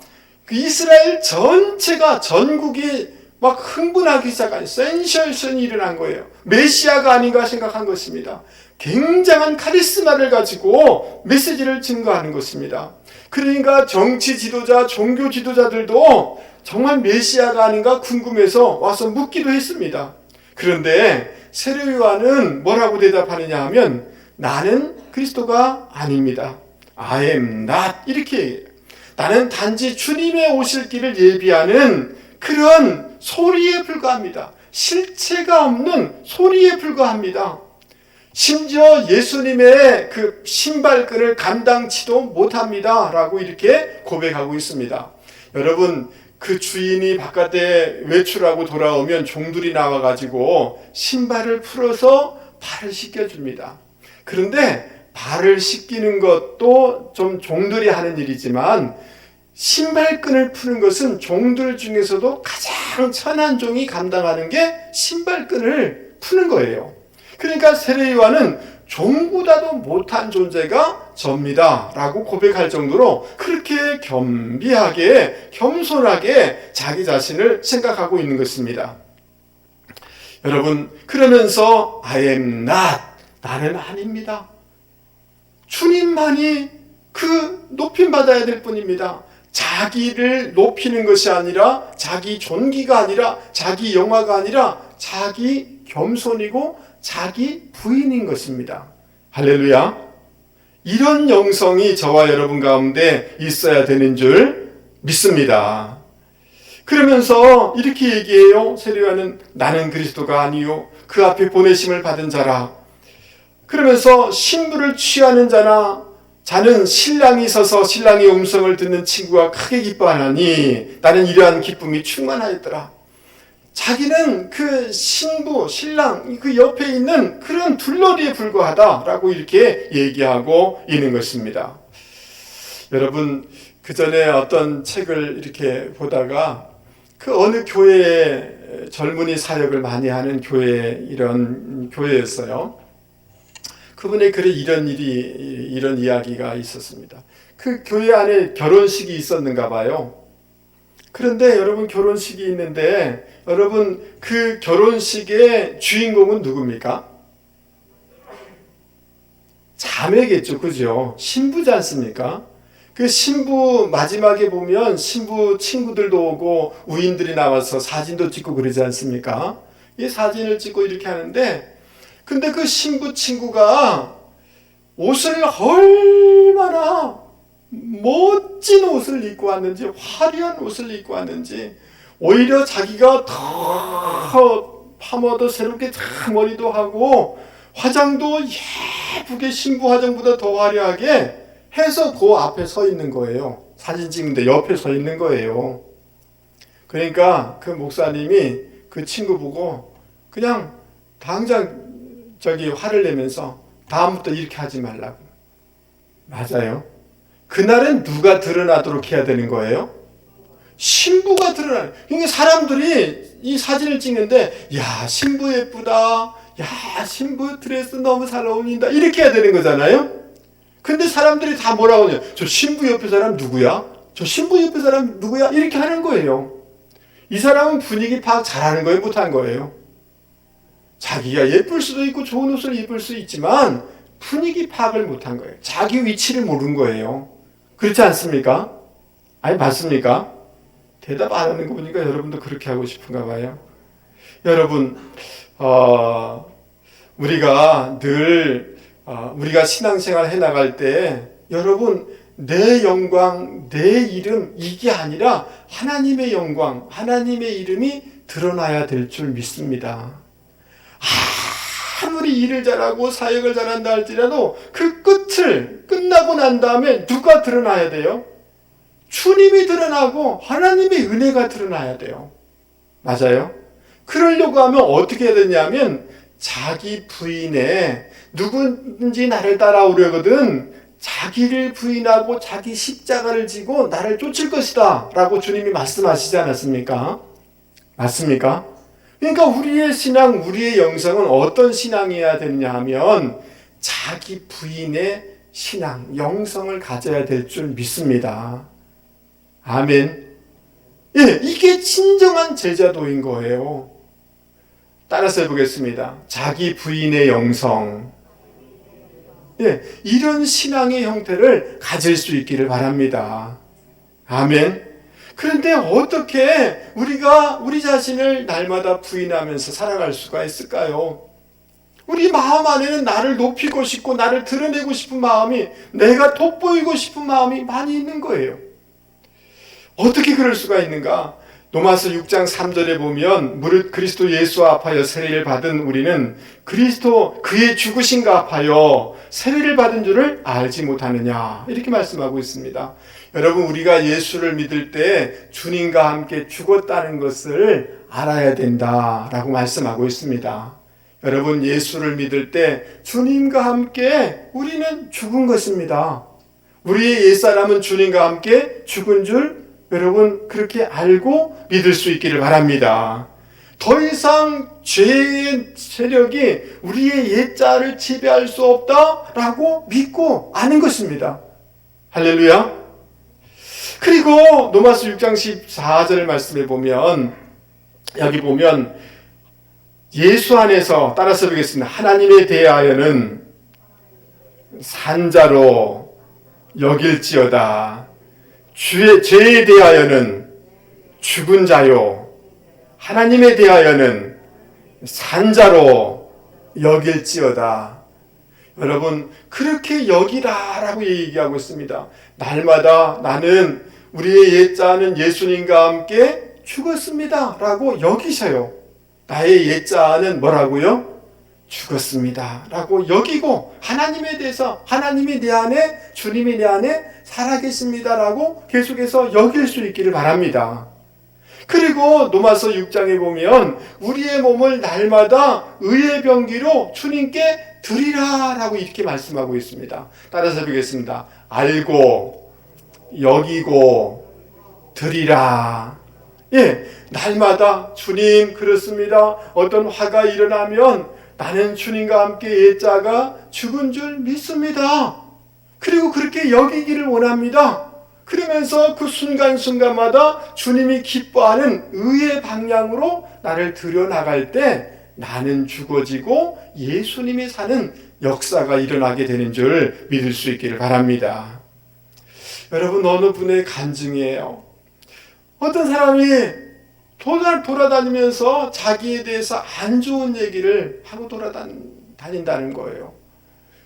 그 이스라엘 전체가 전국이 막 흥분하기 시작한 센세이션이 일어난 거예요. 메시아가 아닌가 생각한 것입니다. 굉장한 카리스마를 가지고 메시지를 증거하는 것입니다. 그러니까 정치 지도자, 종교 지도자들도 정말 메시아가 아닌가 궁금해서 와서 묻기도 했습니다. 그런데 세례 요한은 뭐라고 대답하느냐 하면 나는 그리스도가 아닙니다. I am not 이렇게 얘기해요. 나는 단지 주님의 오실 길을 예비하는 그런 소리에 불과합니다. 실체가 없는 소리에 불과합니다. 심지어 예수님의 그 신발끈을 감당치도 못합니다 라고 이렇게 고백하고 있습니다. 여러분, 그 주인이 바깥에 외출하고 돌아오면 종들이 나와가지고 신발을 풀어서 발을 씻겨줍니다. 그런데 발을 씻기는 것도 좀 종들이 하는 일이지만 신발끈을 푸는 것은 종들 중에서도 가장 천한 종이 감당하는 게 신발끈을 푸는 거예요. 그러니까 세례 요한은 종보다도 못한 존재가 접니다 라고 고백할 정도로 그렇게 겸비하게 겸손하게 자기 자신을 생각하고 있는 것입니다. 여러분, 그러면서 I am not, 나는 아닙니다. 주님만이 그 높임받아야 될 뿐입니다. 자기를 높이는 것이 아니라 자기 존귀가 아니라 자기 영화가 아니라 자기 겸손이고 자기 부인인 것입니다. 할렐루야. 이런 영성이 저와 여러분 가운데 있어야 되는 줄 믿습니다. 그러면서 이렇게 얘기해요. 세례 요한은 나는 그리스도가 아니요 그 앞에 보내심을 받은 자라. 그러면서 신부를 취하는 자는 신랑이 서서 신랑의 음성을 듣는 친구가 크게 기뻐하나니 나는 이러한 기쁨이 충만하였더라. 자기는 그 신부, 신랑 그 옆에 있는 그런 둘러리에 불과하다라고 이렇게 얘기하고 있는 것입니다. 여러분, 그 전에 어떤 책을 이렇게 보다가 그 어느 교회에 젊은이 사역을 많이 하는 이런 교회였어요. 그분의 글에 이런 이야기가 있었습니다. 그 교회 안에 결혼식이 있었는가 봐요. 그런데 여러분, 결혼식이 있는데 여러분, 그 결혼식의 주인공은 누굽니까? 자매겠죠. 그죠? 신부지 않습니까? 그 신부 마지막에 보면 신부 친구들도 오고 우인들이 나와서 사진도 찍고 그러지 않습니까? 이 사진을 찍고 이렇게 하는데, 근데 그 신부 친구가 옷을 얼마나 멋진 옷을 입고 왔는지, 화려한 옷을 입고 왔는지, 오히려 자기가 더 파마도 새롭게 다 머리도 하고 화장도 예쁘게 신부 화장보다 더 화려하게 해서 그 앞에 서 있는 거예요. 사진 찍는데 옆에 서 있는 거예요. 그러니까 그 목사님이 그 친구 보고 그냥 당장 화를 내면서 다음부터 이렇게 하지 말라고. 맞아요. 그날은 누가 드러나도록 해야 되는 거예요? 신부가 드러나는. 그러니까 사람들이 이 사진을 찍는데, 야, 신부 예쁘다. 야, 신부 드레스 너무 잘 어울린다. 이렇게 해야 되는 거잖아요. 근데 사람들이 다 뭐라고 하냐? 저 신부 옆에 사람 누구야? 저 신부 옆에 사람 누구야? 이렇게 하는 거예요. 이 사람은 분위기 파악 잘하는 거예요? 못한 거예요? 자기가 예쁠 수도 있고 좋은 옷을 입을 수 있지만 분위기 파악을 못한 거예요. 자기 위치를 모른 거예요. 그렇지 않습니까? 아니, 맞습니까? 대답 안 하는 거 보니까 여러분도 그렇게 하고 싶은가 봐요. 여러분, 우리가 늘 우리가 신앙생활 해나갈 때 여러분, 내 영광, 내 이름, 이게 아니라 하나님의 영광, 하나님의 이름이 드러나야 될 줄 믿습니다. 아무리 일을 잘하고 사역을 잘한다 할지라도 그 끝을 끝나고 난 다음에 누가 드러나야 돼요? 주님이 드러나고 하나님의 은혜가 드러나야 돼요. 맞아요? 그러려고 하면 어떻게 해야 되냐면 자기 부인에 누구든지 나를 따라오려거든 자기를 부인하고 자기 십자가를 지고 나를 쫓을 것이다 라고 주님이 말씀하시지 않았습니까? 맞습니까? 그러니까 우리의 신앙, 우리의 영성은 어떤 신앙이어야 되느냐 하면 자기 부인의 신앙, 영성을 가져야 될 줄 믿습니다. 아멘. 예, 이게 진정한 제자도인 거예요. 따라서 해보겠습니다. 자기 부인의 영성. 예, 이런 신앙의 형태를 가질 수 있기를 바랍니다. 아멘. 그런데 어떻게 우리가 우리 자신을 날마다 부인하면서 살아갈 수가 있을까요? 우리 마음 안에는 나를 높이고 싶고 나를 드러내고 싶은 마음이, 내가 돋보이고 싶은 마음이 많이 있는 거예요. 어떻게 그럴 수가 있는가? 로마서 6장 3절에 보면 무릇 그리스도 예수와 합하여 세례를 받은 우리는 그리스도 그의 죽으심과 합하여 세례를 받은 줄을 알지 못하느냐, 이렇게 말씀하고 있습니다. 여러분, 우리가 예수를 믿을 때 주님과 함께 죽었다는 것을 알아야 된다라고 말씀하고 있습니다. 여러분, 예수를 믿을 때 주님과 함께 우리는 죽은 것입니다. 우리의 옛사람은 주님과 함께 죽은 줄 여러분 그렇게 알고 믿을 수 있기를 바랍니다. 더 이상 죄의 세력이 우리의 옛자를 지배할 수 없다라고 믿고 아는 것입니다. 할렐루야. 그리고 로마서 6장 14절을 말씀해 보면, 여기 보면 예수 안에서, 따라서 보겠습니다. 하나님에 대하여는 산자로 여길지어다. 죄에 대하여는 죽은 자요, 하나님에 대하여는 산자로 여길지어다. 여러분, 그렇게 여기라라고 얘기하고 있습니다. 날마다 나는 우리의 옛자는 예수님과 함께 죽었습니다 라고 여기셔요. 나의 옛자는 뭐라고요? 죽었습니다 라고 여기고, 하나님에 대해서 하나님이 내 안에, 주님이 내 안에 살아계십니다 라고 계속해서 여길 수 있기를 바랍니다. 그리고 로마서 6장에 보면 우리의 몸을 날마다 의의 병기로 주님께 드리라 라고 이렇게 말씀하고 있습니다. 따라서 보겠습니다. 알고 여기고 드리라. 예, 날마다 주님 그렇습니다. 어떤 화가 일어나면 나는 주님과 함께 옛자가 죽은 줄 믿습니다. 그리고 그렇게 여기기를 원합니다. 그러면서 그 순간순간마다 주님이 기뻐하는 의의 방향으로 나를 들여나갈 때 나는 죽어지고 예수님이 사는 역사가 일어나게 되는 줄 믿을 수 있기를 바랍니다. 여러분, 어느 분의 간증이에요. 어떤 사람이 돌아다니면서 자기에 대해서 안 좋은 얘기를 하고 돌아다닌다는 거예요.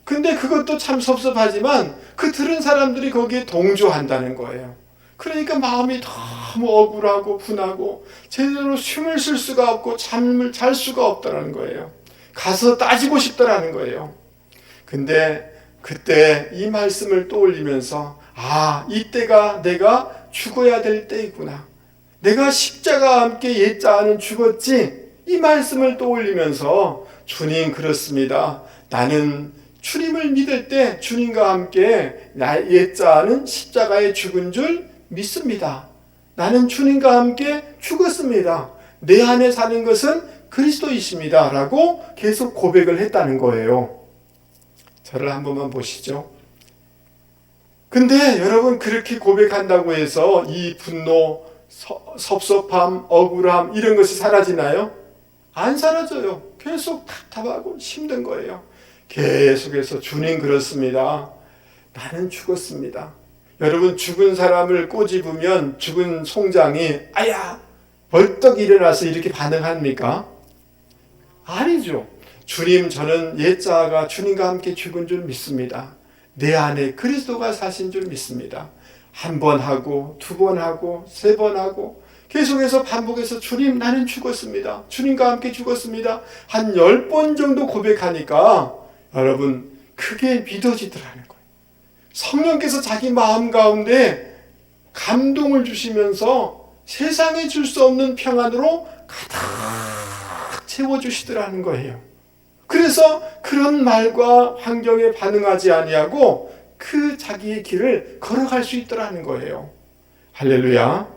근데 그것도 참 섭섭하지만 그 들은 사람들이 거기에 동조한다는 거예요. 그러니까 마음이 너무 억울하고 분하고 제대로 숨을 쉴 수가 없고 잠을 잘 수가 없다는 거예요. 가서 따지고 싶다라는 거예요. 근데 그때 이 말씀을 떠올리면서 이때가 내가 죽어야 될 때이구나. 내가 십자가와 함께 옛자는 죽었지. 이 말씀을 떠올리면서 주님 그렇습니다. 나는 주님을 믿을 때 주님과 함께 나의 옛자는 십자가에 죽은 줄 믿습니다. 나는 주님과 함께 죽었습니다. 내 안에 사는 것은 그리스도이십니다. 라고 계속 고백을 했다는 거예요. 저를 한 번만 보시죠. 근데 여러분, 그렇게 고백한다고 해서 이 분노, 섭섭함, 억울함 이런 것이 사라지나요? 안 사라져요. 계속 답답하고 힘든 거예요. 계속해서 주님 그렇습니다. 나는 죽었습니다. 여러분, 죽은 사람을 꼬집으면 죽은 송장이 아야 벌떡 일어나서 이렇게 반응합니까? 아니죠. 주님, 저는 옛자가 주님과 함께 죽은 줄 믿습니다. 내 안에 그리스도가 사신 줄 믿습니다. 한 번 하고 두 번 하고 세 번 하고 계속해서 반복해서 주님 나는 죽었습니다. 주님과 함께 죽었습니다. 한 10번 정도 고백하니까 여러분 그게 믿어지더라는 거예요. 성령께서 자기 마음 가운데 감동을 주시면서 세상에 줄 수 없는 평안으로 가득 채워주시더라는 거예요. 그래서 그런 말과 환경에 반응하지 아니하고 그 자기의 길을 걸어갈 수 있더라는 거예요. 할렐루야.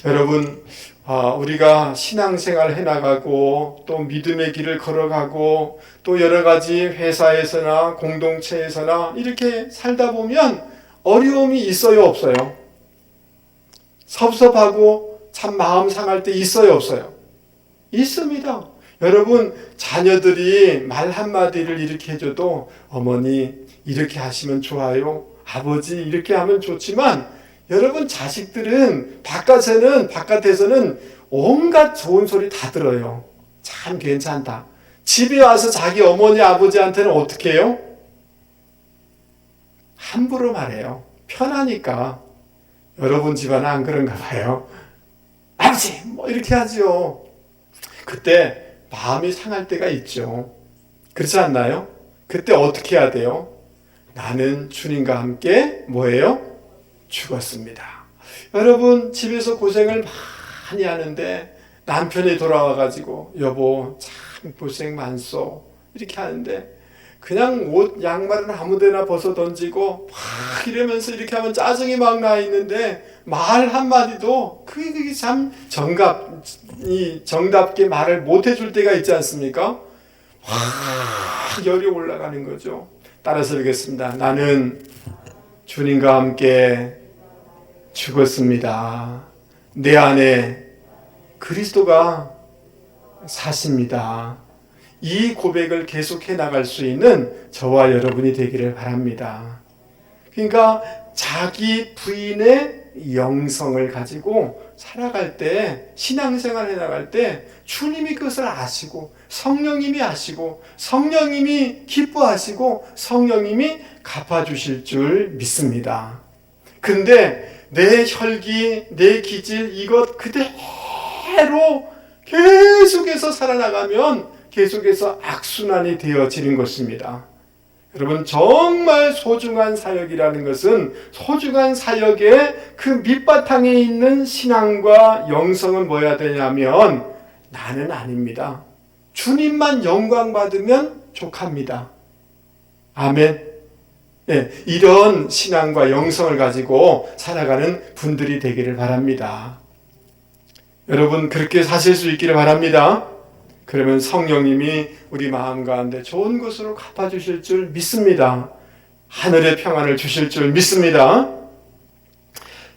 여러분, 우리가 신앙생활 해나가고 또 믿음의 길을 걸어가고 또 여러 가지 회사에서나 공동체에서나 이렇게 살다 보면 어려움이 있어요, 없어요? 섭섭하고 참 마음 상할 때 있어요, 없어요? 있습니다. 여러분, 자녀들이 말 한마디를 이렇게 해줘도 어머니 이렇게 하시면 좋아요, 아버지 이렇게 하면 좋지만 여러분, 자식들은 바깥에서는 온갖 좋은 소리 다 들어요. 참 괜찮다. 집에 와서 자기 어머니 아버지한테는 어떻게 해요? 함부로 말해요. 편하니까. 여러분 집안은 안 그런가 봐요. 아버지 뭐 이렇게 하죠. 그때 마음이 상할 때가 있죠. 그렇지 않나요? 그때 어떻게 해야 돼요? 나는 주님과 함께 뭐예요? 죽었습니다. 여러분, 집에서 고생을 많이 하는데 남편이 돌아와가지고 여보 참 고생 많소 이렇게 하는데 그냥 옷 양말은 아무데나 벗어 던지고 막 이러면서 이렇게 하면 짜증이 막 나 있는데 말 한마디도 그게 참 정답게 말을 못 해줄 때가 있지 않습니까? 확 열이 올라가는 거죠. 따라서 읽겠습니다. 나는 주님과 함께 죽었습니다. 내 안에 그리스도가 사십니다. 이 고백을 계속해 나갈 수 있는 저와 여러분이 되기를 바랍니다. 그러니까 자기 부인의 영성을 가지고 살아갈 때, 신앙생활 해나갈 때 주님이 그것을 아시고 성령님이 아시고 성령님이 기뻐하시고 성령님이 갚아주실 줄 믿습니다. 근데 내 혈기, 내 기질 이것 그대로 계속해서 살아나가면 계속해서 악순환이 되어지는 것입니다. 여러분, 정말 소중한 사역이라는 것은 소중한 사역의 그 밑바탕에 있는 신앙과 영성은 뭐야 되냐면 나는 아닙니다. 주님만 영광 받으면 족합니다. 아멘. 네, 이런 신앙과 영성을 가지고 살아가는 분들이 되기를 바랍니다. 여러분, 그렇게 사실 수 있기를 바랍니다. 그러면 성령님이 우리 마음 가운데 좋은 것으로 갚아주실 줄 믿습니다. 하늘의 평안을 주실 줄 믿습니다.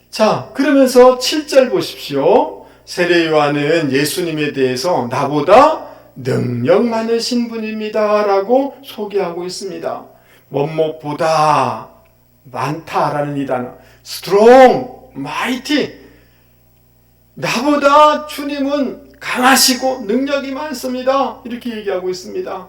자, 그러면서 7절 보십시오. 세례 요한은 예수님에 대해서 나보다 능력 많으신 분입니다 라고 소개하고 있습니다. 뭐뭐보다 많다라는 이 단어, strong, mighty. 나보다 주님은 강하시고 능력이 많습니다. 이렇게 얘기하고 있습니다.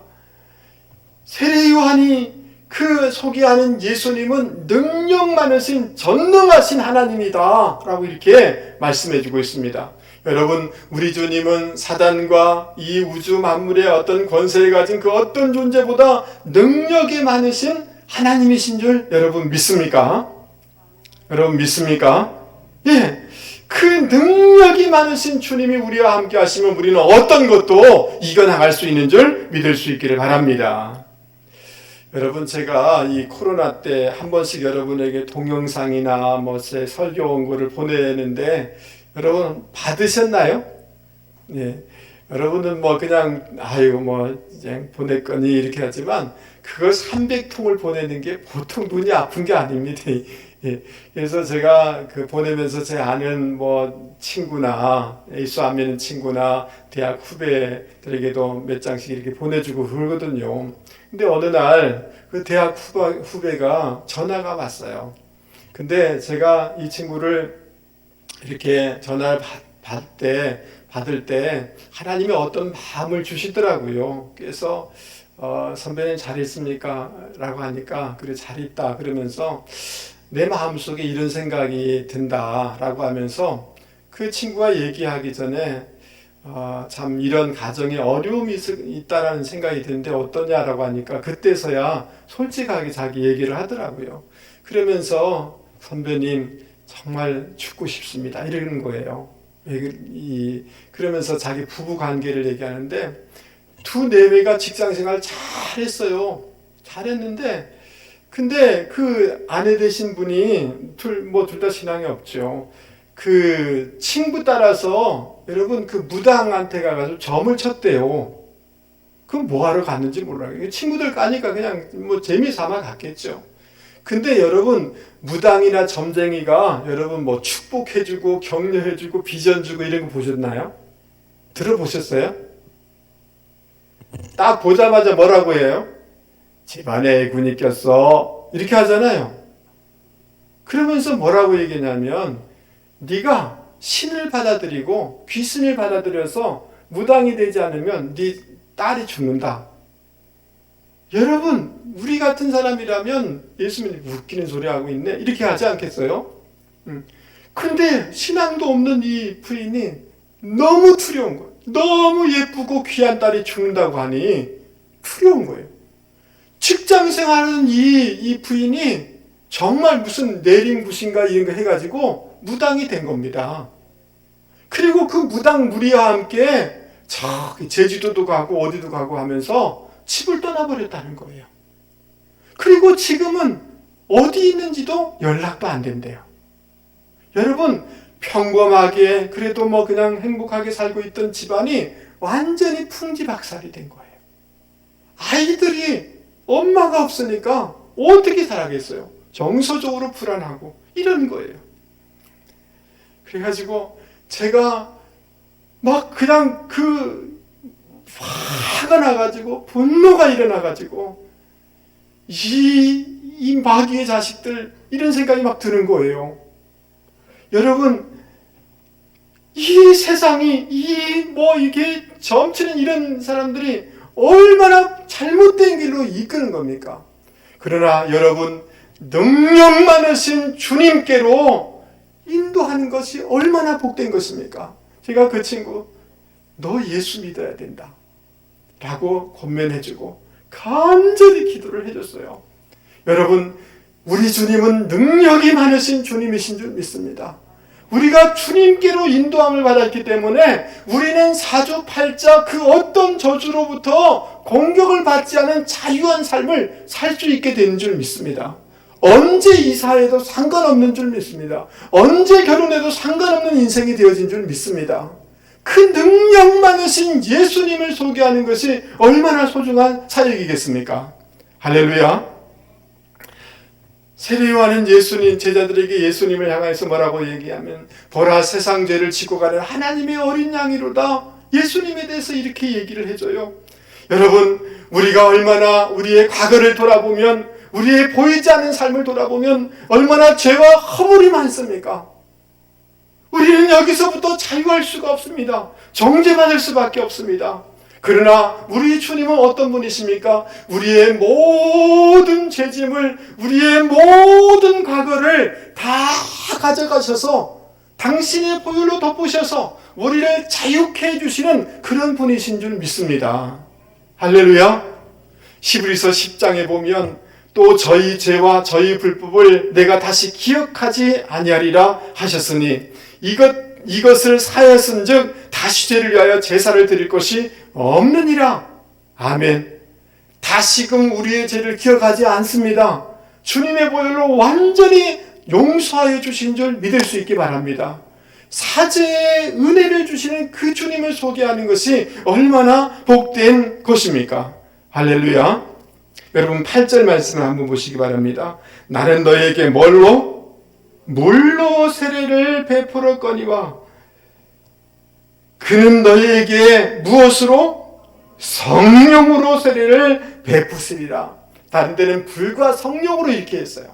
세례 요한이 그 소개하는 예수님은 능력 많으신 전능하신 하나님이다 라고 이렇게 말씀해주고 있습니다. 여러분, 우리 주님은 사단과 이 우주 만물의 어떤 권세를 가진 그 어떤 존재보다 능력이 많으신 하나님이신 줄 여러분 믿습니까? 여러분 믿습니까? 예. 그 능력이 많으신 주님이 우리와 함께 하시면 우리는 어떤 것도 이겨나갈 수 있는 줄 믿을 수 있기를 바랍니다. 여러분, 제가 이 코로나 때 한 번씩 여러분에게 동영상이나 제 설교 원고를 보내는데 여러분 받으셨나요? 예. 여러분은 그냥 그냥 보냈거니 이렇게 하지만 그걸 300통을 보내는 게 보통 눈이 아픈 게 아닙니다. 예. 그래서 제가 보내면서 제 아는 친구나 예수 안 믿는 친구나 대학 후배들에게도 몇 장씩 이렇게 보내주고 그러거든요. 근데 어느 날 그 대학 후배가 전화가 왔어요. 근데 제가 이 친구를 이렇게 전화를 받을 때 하나님이 어떤 마음을 주시더라고요. 그래서 선배님 잘 있습니까? 라고 하니까 그래 잘 있다 그러면서 내 마음속에 이런 생각이 든다 라고 하면서 그 친구가 얘기하기 전에 참 이런 가정에 어려움이 있다라는 생각이 드는데 어떠냐라고 하니까 그때서야 솔직하게 자기 얘기를 하더라고요. 그러면서 선배님 정말 죽고 싶습니다 이러는 거예요. 그러면서 자기 부부 관계를 얘기하는데 두 내외가 직장생활 잘했어요. 잘했는데 근데 그 아내 되신 분이 둘 다 신앙이 없죠. 그 친구 따라서 여러분 그 무당한테 가가지고 점을 쳤대요. 그럼 뭐하러 갔는지 몰라요. 친구들 가니까 그냥 재미삼아 갔겠죠. 근데 여러분 무당이나 점쟁이가 여러분 축복해주고 격려해주고 비전 주고 이런 거 보셨나요? 들어보셨어요? 딱 보자마자 뭐라고 해요? 집안에 애군이 꼈어 이렇게 하잖아요. 그러면서 뭐라고 얘기냐면 네가 신을 받아들이고 귀신을 받아들여서 무당이 되지 않으면 네 딸이 죽는다. 여러분 우리 같은 사람이라면 예수님이 웃기는 소리 하고 있네 이렇게 하지 않겠어요? 근데 신앙도 없는 이 부인이 너무 두려운 거예요. 너무 예쁘고 귀한 딸이 죽는다고 하니 두려운 거예요. 직장 생활하는 이 부인이 정말 무슨 내림굿인가 이런 거 해가지고 무당이 된 겁니다. 그리고 그 무당 무리와 함께 저기 제주도도 가고 어디도 가고 하면서 집을 떠나버렸다는 거예요. 그리고 지금은 어디 있는지도 연락도 안 된대요. 여러분 평범하게 그래도 그냥 행복하게 살고 있던 집안이 완전히 풍지박살이 된 거예요. 아이들이 엄마가 없으니까 어떻게 살아겠어요? 정서적으로 불안하고 이런 거예요. 그래가지고 제가 그냥 화가 나가지고 분노가 일어나가지고 이 마귀의 자식들 이런 생각이 드는 거예요. 여러분 이 세상이 이게 점치는 이런 사람들이 얼마나 잘못된 길로 이끄는 겁니까? 그러나 여러분 능력 많으신 주님께로 인도하는 것이 얼마나 복된 것입니까? 제가 그 친구 너 예수 믿어야 된다 라고 권면해주고 간절히 기도를 해줬어요. 여러분, 우리 주님은 능력이 많으신 주님이신 줄 믿습니다. 우리가 주님께로 인도함을 받았기 때문에 우리는 사주팔자 그 어떤 저주로부터 공격을 받지 않은 자유한 삶을 살 수 있게 되는 줄 믿습니다. 언제 이사해도 상관없는 줄 믿습니다. 언제 결혼해도 상관없는 인생이 되어진 줄 믿습니다. 그 능력 많으신 예수님을 소개하는 것이 얼마나 소중한 사역이겠습니까? 할렐루야. 세례요한은 예수님 제자들에게 예수님을 향해서 뭐라고 얘기하면 보라 세상 죄를 지고 가는 하나님의 어린 양이로다. 예수님에 대해서 이렇게 얘기를 해줘요. 여러분, 우리가 얼마나 우리의 과거를 돌아보면, 우리의 보이지 않는 삶을 돌아보면 얼마나 죄와 허물이 많습니까? 우리는 여기서부터 자유할 수가 없습니다. 정죄받을 수밖에 없습니다. 그러나 우리 주님은 어떤 분이십니까? 우리의 모든 죄짐을, 우리의 모든 과거를 다 가져가셔서 당신의 보혈로 덮으셔서 우리를 자유케 해주시는 그런 분이신 줄 믿습니다. 할렐루야. 히브리서 10장에 보면 또 저희 죄와 저희 불법을 내가 다시 기억하지 아니하리라 하셨으니 이것을 사하였은즉 다시 죄를 위하여 제사를 드릴 것이 없느니라. 아멘. 다시금 우리의 죄를 기억하지 않습니다. 주님의 보혈로 완전히 용서하여 주신 줄 믿을 수 있기 바랍니다. 사죄의 은혜를 주시는 그 주님을 소개하는 것이 얼마나 복된 것입니까? 할렐루야. 여러분 8절 말씀을 한번 보시기 바랍니다. 나는 너에게 물로 세례를 베풀었거니와 그는 너희에게 무엇으로? 성령으로 세례를 베푸시리라. 다른 데는 불과 성령으로 이렇게 했어요.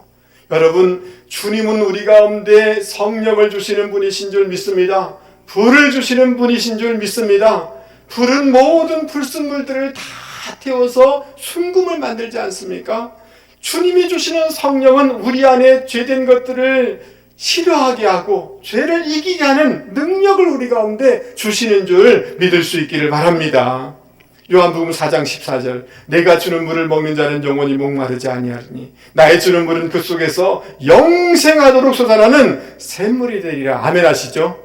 여러분, 주님은 우리 가운데 성령을 주시는 분이신 줄 믿습니다. 불을 주시는 분이신 줄 믿습니다. 불은 모든 불순물들을 다 태워서 순금을 만들지 않습니까? 주님이 주시는 성령은 우리 안에 죄된 것들을 싫어하게 하고 죄를 이기게 하는 능력을 우리 가운데 주시는 줄 믿을 수 있기를 바랍니다. 요한복음 4장 14절 내가 주는 물을 먹는 자는 영원히 목마르지 아니하리니 나의 주는 물은 그 속에서 영생하도록 솟아나는 샘물이 되리라. 아멘 하시죠?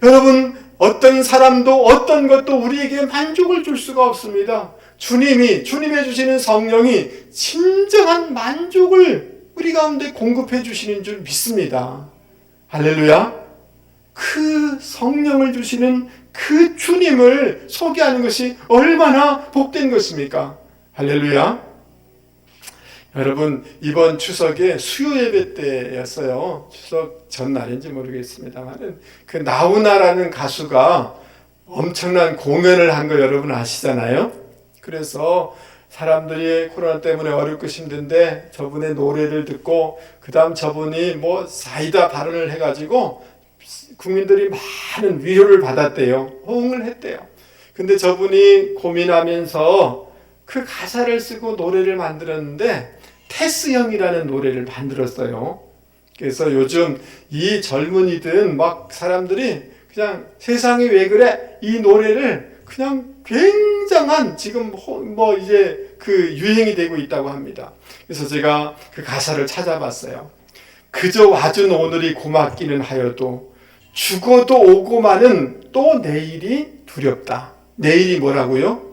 여러분, 어떤 사람도 어떤 것도 우리에게 만족을 줄 수가 없습니다. 주님의 주시는 성령이 진정한 만족을 우리 가운데 공급해 주시는 줄 믿습니다. 할렐루야. 그 성령을 주시는 그 주님을 소개하는 것이 얼마나 복된 것입니까? 할렐루야. 여러분, 이번 추석에 수요 예배 때였어요. 추석 전날인지 모르겠습니다만 그 나훈아라는 가수가 엄청난 공연을 한 거 여러분 아시잖아요. 그래서 사람들이 코로나 때문에 어렵고 힘든데 저분의 노래를 듣고 그 다음 저분이 뭐 사이다 발언을 해가지고 국민들이 많은 위로를 받았대요. 호응을 했대요. 근데 저분이 고민하면서 그 가사를 쓰고 노래를 만들었는데 테스 형이라는 노래를 만들었어요. 그래서 요즘 이 젊은이든 막 사람들이 그냥 세상이 왜 그래? 이 노래를 그냥 굉장한 지금 뭐 이제 그 유행이 되고 있다고 합니다. 그래서 제가 그 가사를 찾아봤어요. 그저 와준 오늘이 고맙기는 하여도 죽어도 오고 마는 또 내일이 두렵다. 내일이 뭐라고요?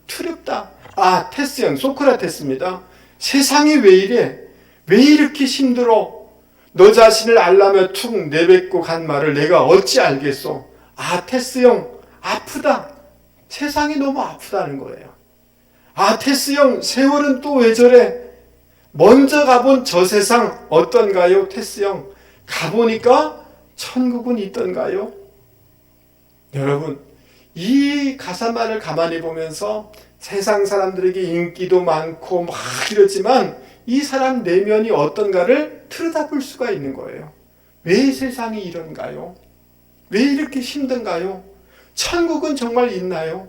두렵다. 아, 테스 형, 소크라테스입니다. 세상이 왜 이래? 왜 이렇게 힘들어? 너 자신을 알라며 툭 내뱉고 간 말을 내가 어찌 알겠소? 아, 테스 형, 아프다. 세상이 너무 아프다는 거예요. 아, 테스 형, 세월은 또 왜 저래? 먼저 가본 저 세상 어떤가요? 테스 형, 가보니까 천국은 있던가요? 여러분, 이 가사말을 가만히 보면서 세상 사람들에게 인기도 많고 막 이러지만 이 사람 내면이 어떤가를 들여다볼 수가 있는 거예요. 왜 세상이 이런가요? 왜 이렇게 힘든가요? 천국은 정말 있나요?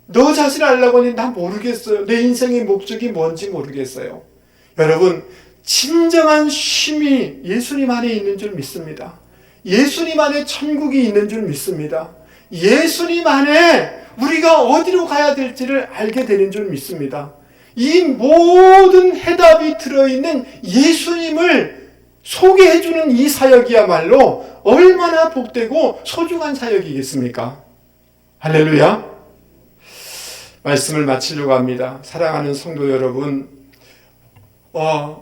너 자신 알라고 하니 난 모르겠어요. 내 인생의 목적이 뭔지 모르겠어요. 여러분, 진정한 쉼이 예수님 안에 있는 줄 믿습니다. 예수님 안에 천국이 있는 줄 믿습니다. 예수님 안에 우리가 어디로 가야 될지를 알게 되는 줄 믿습니다. 이 모든 해답이 들어있는 예수님을 소개해주는 이 사역이야말로 얼마나 복되고 소중한 사역이겠습니까? 할렐루야. 말씀을 마치려고 합니다. 사랑하는 성도 여러분,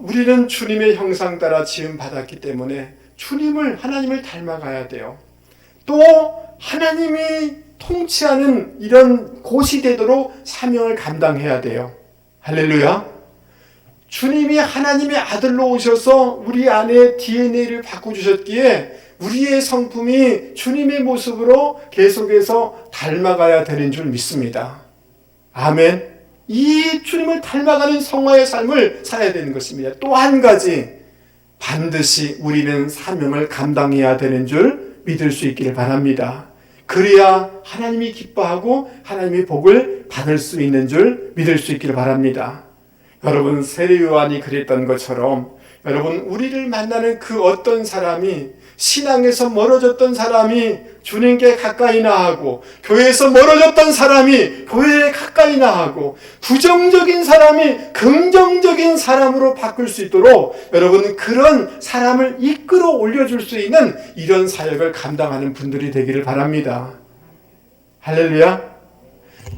우리는 주님의 형상 따라 지음 받았기 때문에 하나님을 닮아가야 돼요. 또 하나님이 통치하는 이런 곳이 되도록 사명을 감당해야 돼요. 할렐루야. 주님이 하나님의 아들로 오셔서 우리 안에 DNA를 바꿔주셨기에 우리의 성품이 주님의 모습으로 계속해서 닮아가야 되는 줄 믿습니다. 아멘. 이 주님을 닮아가는 성화의 삶을 살아야 되는 것입니다. 또 한 가지, 반드시 우리는 사명을 감당해야 되는 줄 믿을 수 있기를 바랍니다. 그래야 하나님이 기뻐하고 하나님의 복을 받을 수 있는 줄 믿을 수 있기를 바랍니다. 여러분, 세례 요한이 그랬던 것처럼 여러분, 우리를 만나는 그 어떤 사람이, 신앙에서 멀어졌던 사람이 주님께 가까이 나아가고, 교회에서 멀어졌던 사람이 교회에 가까이 나아가고, 부정적인 사람이 긍정적인 사람으로 바꿀 수 있도록 여러분, 그런 사람을 이끌어 올려줄 수 있는 이런 사역을 감당하는 분들이 되기를 바랍니다. 할렐루야.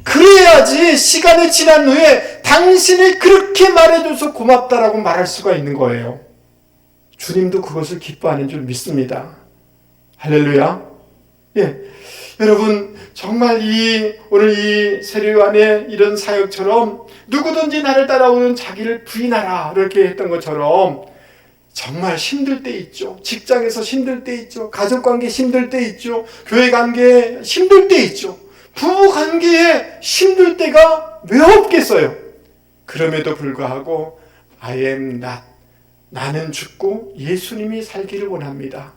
그래야지 시간이 지난 후에 당신이 그렇게 말해줘서 고맙다라고 말할 수가 있는 거예요. 주님도 그것을 기뻐하는 줄 믿습니다. 할렐루야. 예, 여러분, 정말 오늘 이 세례요한의 이런 사역처럼 누구든지 나를 따라오는 자기를 부인하라 이렇게 했던 것처럼 정말 힘들 때 있죠. 직장에서 힘들 때 있죠. 가족관계 힘들 때 있죠. 교회관계 힘들 때 있죠. 부부관계에 힘들 때가 왜 없겠어요? 그럼에도 불구하고 I am not, 나는 죽고 예수님이 살기를 원합니다.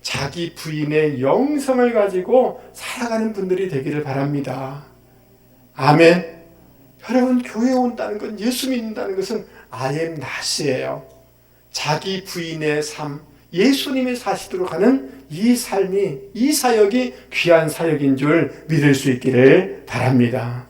자기 부인의 영성을 가지고 살아가는 분들이 되기를 바랍니다. 아멘. 여러분, 교회에 온다는 건, 예수 믿는다는 것은 I am not이에요. 자기 부인의 삶, 예수님이 사시도록 하는 이 삶이, 이 사역이 귀한 사역인 줄 믿을 수 있기를 바랍니다.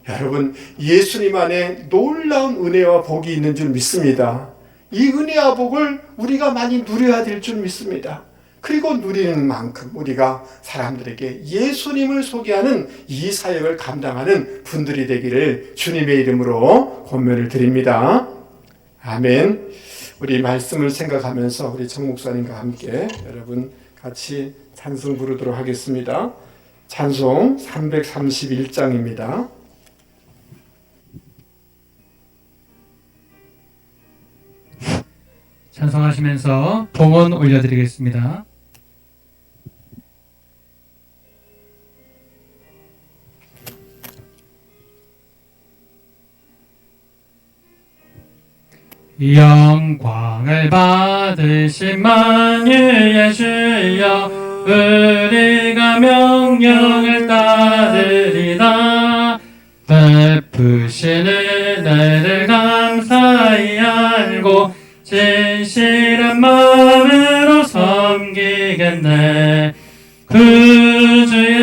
여러분, 예수님 안에 놀라운 은혜와 복이 있는 줄 믿습니다. 이 은혜와 복을 우리가 많이 누려야 될 줄 믿습니다. 그리고 누리는 만큼 우리가 사람들에게 예수님을 소개하는 이 사역을 감당하는 분들이 되기를 주님의 이름으로 권면을 드립니다. 아멘. 우리 말씀을 생각하면서 우리 정 목사님과 함께 여러분 같이 찬송 부르도록 하겠습니다. 찬송 331장입니다. 찬송하시면서 봉헌 올려드리겠습니다. 영광을 받으신 만유의 주여, 우리가 명령을 따르리다. 베푸신 은혜를 감사히 알고 진실한 마음으로 섬기겠네. 구주의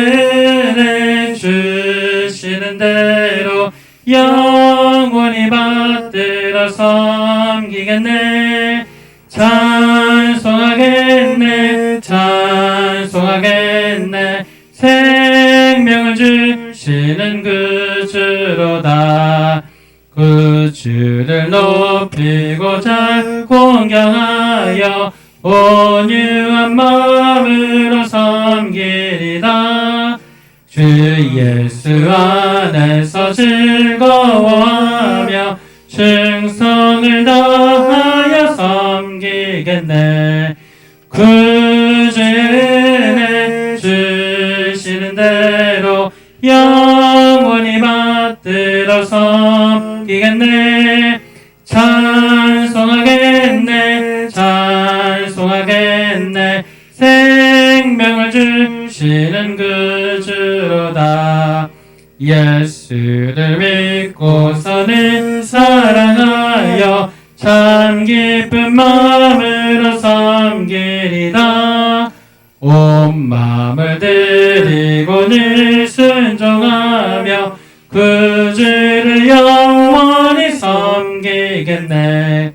은혜 주시는 대로 영원히 받들어 섬기겠네. 찬송하겠네, 찬송하겠네. 생명을 주시는 구주로다. 구주를 높이고자 공경하여 온유한 마음으로 섬기리다. 주 예수 안에서 즐거워하며 충성을 다하여 섬기겠네. 구주의 은혜 주시는 대로 영원히 받들어 섬기겠네. 찬송하겠네, 찬송하겠네. 생명을 주시는 구주로다. 예수를 믿고서는 사랑하여 참 기쁜 마음으로 섬기리다. 온 마음을 들이고 늘 순종하며 그 주를 영원히 섬기겠네.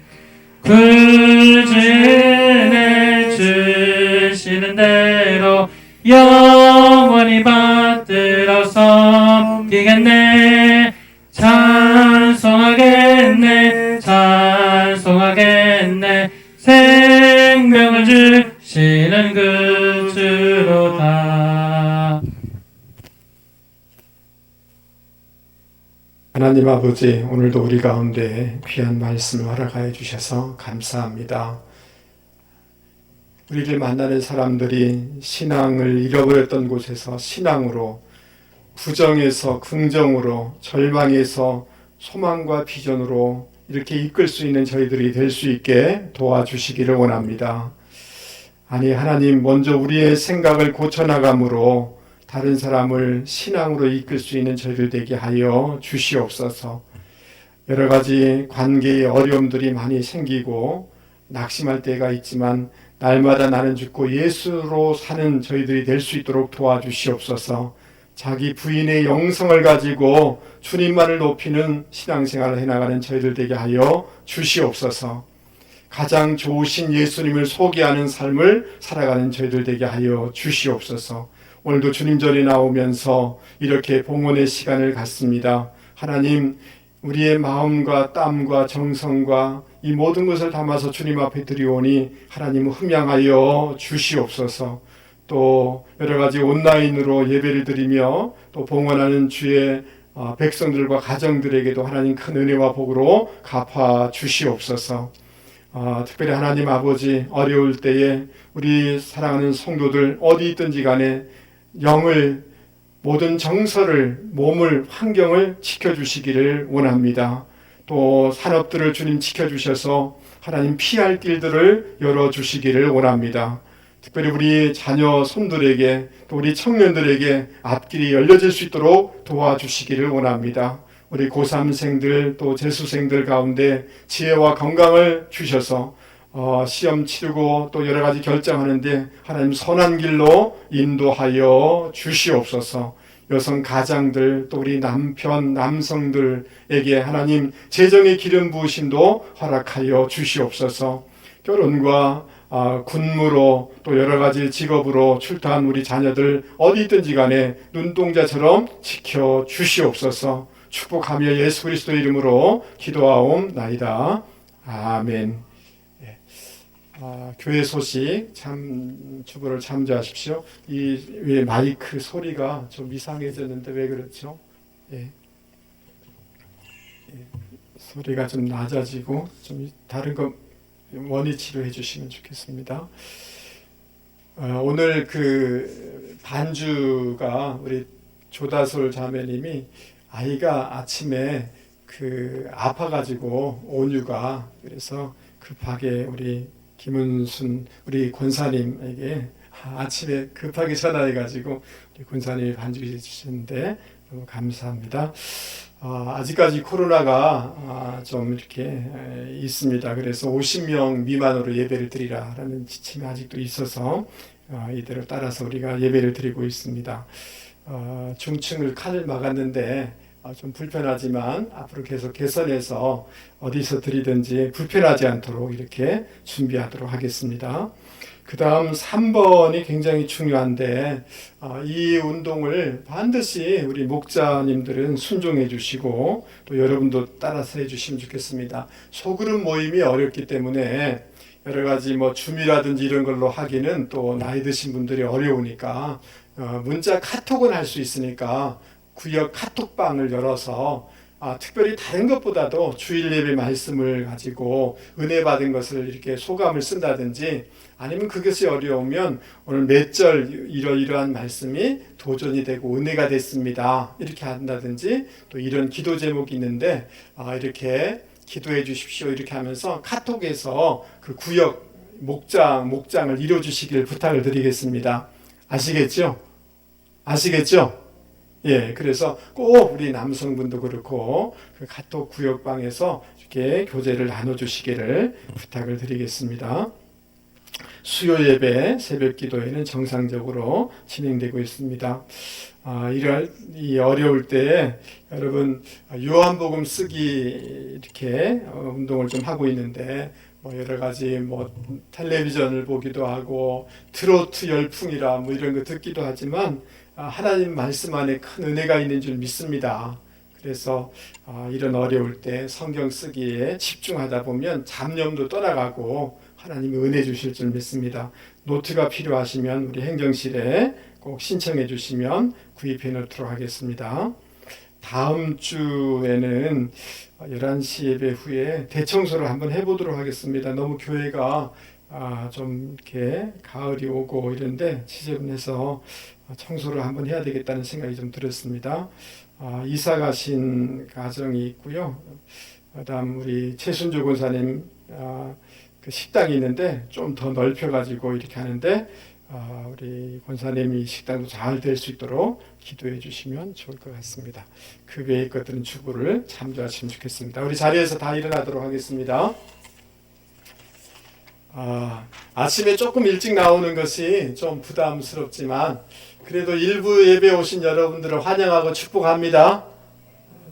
그 주는 주시는 대로 영원히 받들어 섬기겠네. 찬송하겠네, 찬송하겠네. 생명을 주시는 그 주로다. 하나님 아버지, 오늘도 우리 가운데 귀한 말씀을 허락하여 주셔서 감사합니다. 우리를 만나는 사람들이 신앙을 잃어버렸던 곳에서 신앙으로, 부정에서 긍정으로, 절망에서 소망과 비전으로 이렇게 이끌 수 있는 저희들이 될 수 있게 도와주시기를 원합니다. 아니, 하나님, 먼저 우리의 생각을 고쳐나감으로 다른 사람을 신앙으로 이끌 수 있는 저희들 되게 하여 주시옵소서. 여러 가지 관계의 어려움들이 많이 생기고 낙심할 때가 있지만 날마다 나는 죽고 예수로 사는 저희들이 될 수 있도록 도와주시옵소서. 자기 부인의 영성을 가지고 주님만을 높이는 신앙생활을 해나가는 저희들 되게 하여 주시옵소서. 가장 좋으신 예수님을 소개하는 삶을 살아가는 저희들 되게 하여 주시옵소서. 오늘도 주님 전에 나오면서 이렇게 봉헌의 시간을 갖습니다. 하나님, 우리의 마음과 땀과 정성과 이 모든 것을 담아서 주님 앞에 드리오니 하나님 흠양하여 주시옵소서. 또 여러 가지 온라인으로 예배를 드리며 또 봉헌하는 주의 백성들과 가정들에게도 하나님 큰 은혜와 복으로 갚아 주시옵소서. 특별히 하나님 아버지, 어려울 때에 우리 사랑하는 성도들 어디 있든지 간에 영을, 모든 정서를, 몸을, 환경을 지켜주시기를 원합니다. 또 산업들을 주님 지켜주셔서 하나님 피할 길들을 열어주시기를 원합니다. 특별히 우리 자녀 손들에게, 또 우리 청년들에게 앞길이 열려질 수 있도록 도와주시기를 원합니다. 우리 고3생들 또 재수생들 가운데 지혜와 건강을 주셔서 시험 치르고 또 여러 가지 결정하는데 하나님 선한 길로 인도하여 주시옵소서. 여성 가장들 또 우리 남편 남성들에게 하나님 재정의 기름 부으심도 허락하여 주시옵소서. 결혼과 군무로 또 여러 가지 직업으로 출타한 우리 자녀들 어디 있든지 간에 눈동자처럼 지켜 주시옵소서. 축복하며 예수 그리스도의 이름으로 기도하옵나이다. 아멘. 교회 소식 주보를 참조하십시오. 이 마이크 소리가 좀 이상해졌는데 왜 그렇죠? 소리가 좀 낮아지고 좀 다른 거 원위 치료해 주시면 좋겠습니다. 오늘 그 반주가 우리 조다솔 자매님이 아이가 아침에 아파가지고 온유가 그래서 급하게 우리 김은순 우리 권사님에게 아침에 급하게 전화해가지고 우리 권사님이 반주해 주시는데 너무 감사합니다. 아직까지 코로나가 좀 이렇게 있습니다. 그래서 50명 미만으로 예배를 드리라라는 지침이 아직도 있어서 이대로 따라서 우리가 예배를 드리고 있습니다. 중층을 칸을 막았는데 좀 불편하지만 앞으로 계속 개선해서 어디서 드리든지 불편하지 않도록 이렇게 준비하도록 하겠습니다. 그 다음 3번이 굉장히 중요한데 이 운동을 반드시 우리 목자님들은 순종해 주시고 또 여러분도 따라서 해 주시면 좋겠습니다. 소그룹 모임이 어렵기 때문에 여러 가지 줌이라든지 이런 걸로 하기는 또 나이 드신 분들이 어려우니까 문자 카톡은 할 수 있으니까 구역 카톡방을 열어서 특별히 다른 것보다도 주일 예배 말씀을 가지고 은혜 받은 것을 이렇게 소감을 쓴다든지 아니면 그것이 어려우면 오늘 몇 절 이러이러한 말씀이 도전이 되고 은혜가 됐습니다 이렇게 한다든지 또 이런 기도 제목이 있는데 이렇게 기도해 주십시오 이렇게 하면서 카톡에서 그 구역 목장을 이루어 주시길 부탁을 드리겠습니다. 아시겠죠? 예, 그래서 꼭 우리 남성분도 그렇고 그 카톡 구역방에서 이렇게 교제를 나눠주시기를 부탁을 드리겠습니다. 수요 예배, 새벽 기도회는 정상적으로 진행되고 있습니다. 이 어려울 때에 여러분 요한복음 쓰기 이렇게 운동을 좀 하고 있는데 뭐 여러 가지 뭐 텔레비전을 보기도 하고 트로트 열풍이라 뭐 이런 거 듣기도 하지만 하나님 말씀 안에 큰 은혜가 있는 줄 믿습니다. 그래서 이런 어려울 때 성경 쓰기에 집중하다 보면 잡념도 떠나가고 하나님이 은혜 주실 줄 믿습니다. 노트가 필요하시면 우리 행정실에 꼭 신청해 주시면 구입해 놓도록 하겠습니다. 다음 주에는 11시 예배 후에 대청소를 한번 해보도록 하겠습니다. 너무 교회가 좀 이렇게 가을이 오고 이런데 지저분해서 청소를 한번 해야 되겠다는 생각이 좀 들었습니다. 이사 가신 가정이 있고요. 그다음 우리 최순조 권사님 그 식당이 있는데 좀 더 넓혀가지고 이렇게 하는데 우리 권사님이 식당도 잘 될 수 있도록 기도해 주시면 좋을 것 같습니다. 그 외의 것들은 주부를 참조하시면 좋겠습니다. 우리 자리에서 다 일어나도록 하겠습니다. 아침에 조금 일찍 나오는 것이 좀 부담스럽지만 그래도 일부 예배 오신 여러분들을 환영하고 축복합니다.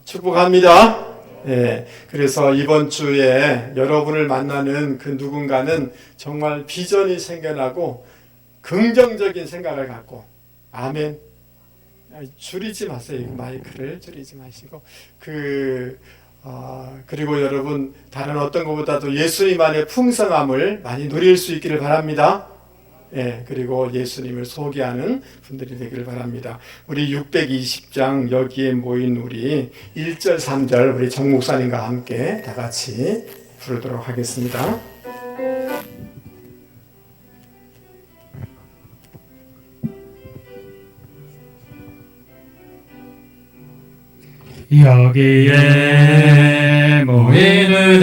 축복합니다. 예, 그래서 이번 주에 여러분을 만나는 그 누군가는 정말 비전이 생겨나고 긍정적인 생각을 갖고 아멘. 줄이지 마세요. 마이크를 줄이지 마시고 그리고 여러분 다른 어떤 것보다도 예수님 안의 풍성함을 많이 누릴 수 있기를 바랍니다. 예, 그리고 예수님을 소개하는 분들이 되기를 바랍니다. 우리 620장 여기에 모인 우리 1절 3절 우리 정 목사님과 함께 다 같이 부르도록 하겠습니다. 여기에 모이는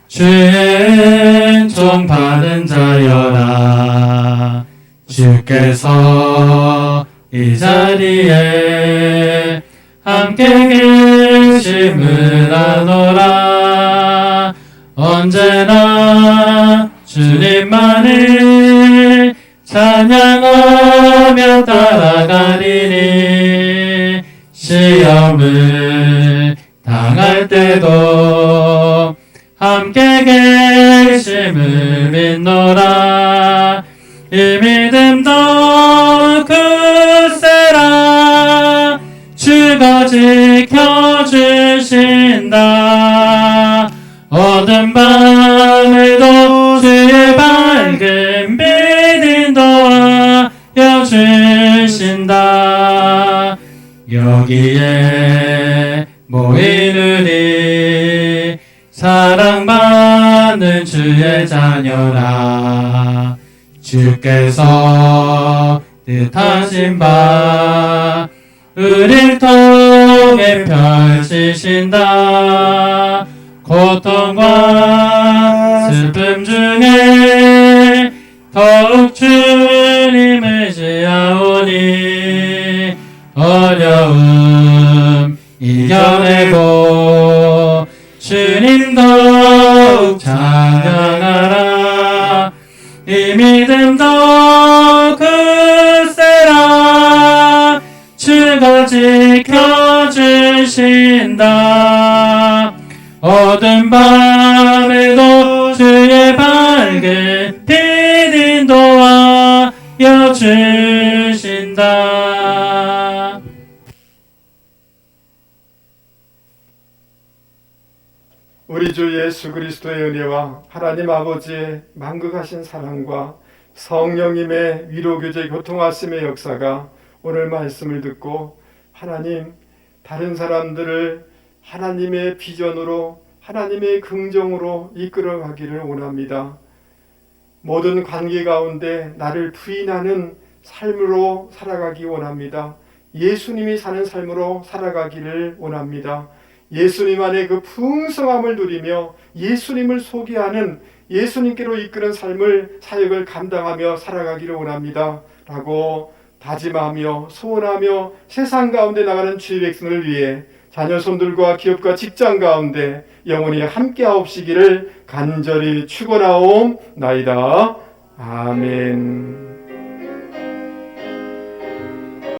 주의 종 받은 자여라. 주께서 이 자리에 함께 계심을 아노라. 언제나 주님만을 찬양하며 따라가리니 시험을 당할 때도 함께 계심을 믿노라. 이 믿음도 굳세라. 주가 지켜주신다. 어두운 밤에도 주의 밝은 빛 인도하여 주신다. 여기에 모이느니 사랑받는 주의 자녀라. 주께서 뜻하신 바 우릴 통해 펼치신다. 고통과 슬픔 중에 더욱 주님을 지하오니 어려움 이겨내고 주님 더욱 찬양하라. 이 믿음도 굳세라. 주가 지켜주신다. 어두운 밤에도 주의 밝은 빛 인도하여 주신다. 우리 주 예수 그리스도의 은혜와 하나님 아버지의 만극하신 사랑과 성령님의 위로교제 교통하심의 역사가 오늘 말씀을 듣고 하나님 다른 사람들을 하나님의 비전으로 하나님의 긍정으로 이끌어가기를 원합니다. 모든 관계 가운데 나를 부인하는 삶으로 살아가기 원합니다. 예수님이 사는 삶으로 살아가기를 원합니다. 예수님 안에 그 풍성함을 누리며 예수님을 소개하는 예수님께로 이끄는 삶을 사역을 감당하며 살아가기를 원합니다. 라고 다짐하며 소원하며 세상 가운데 나가는 주의 백성을 위해 자녀 손들과 기업과 직장 가운데 영원히 함께하옵시기를 간절히 축원하옵나이다. 아멘.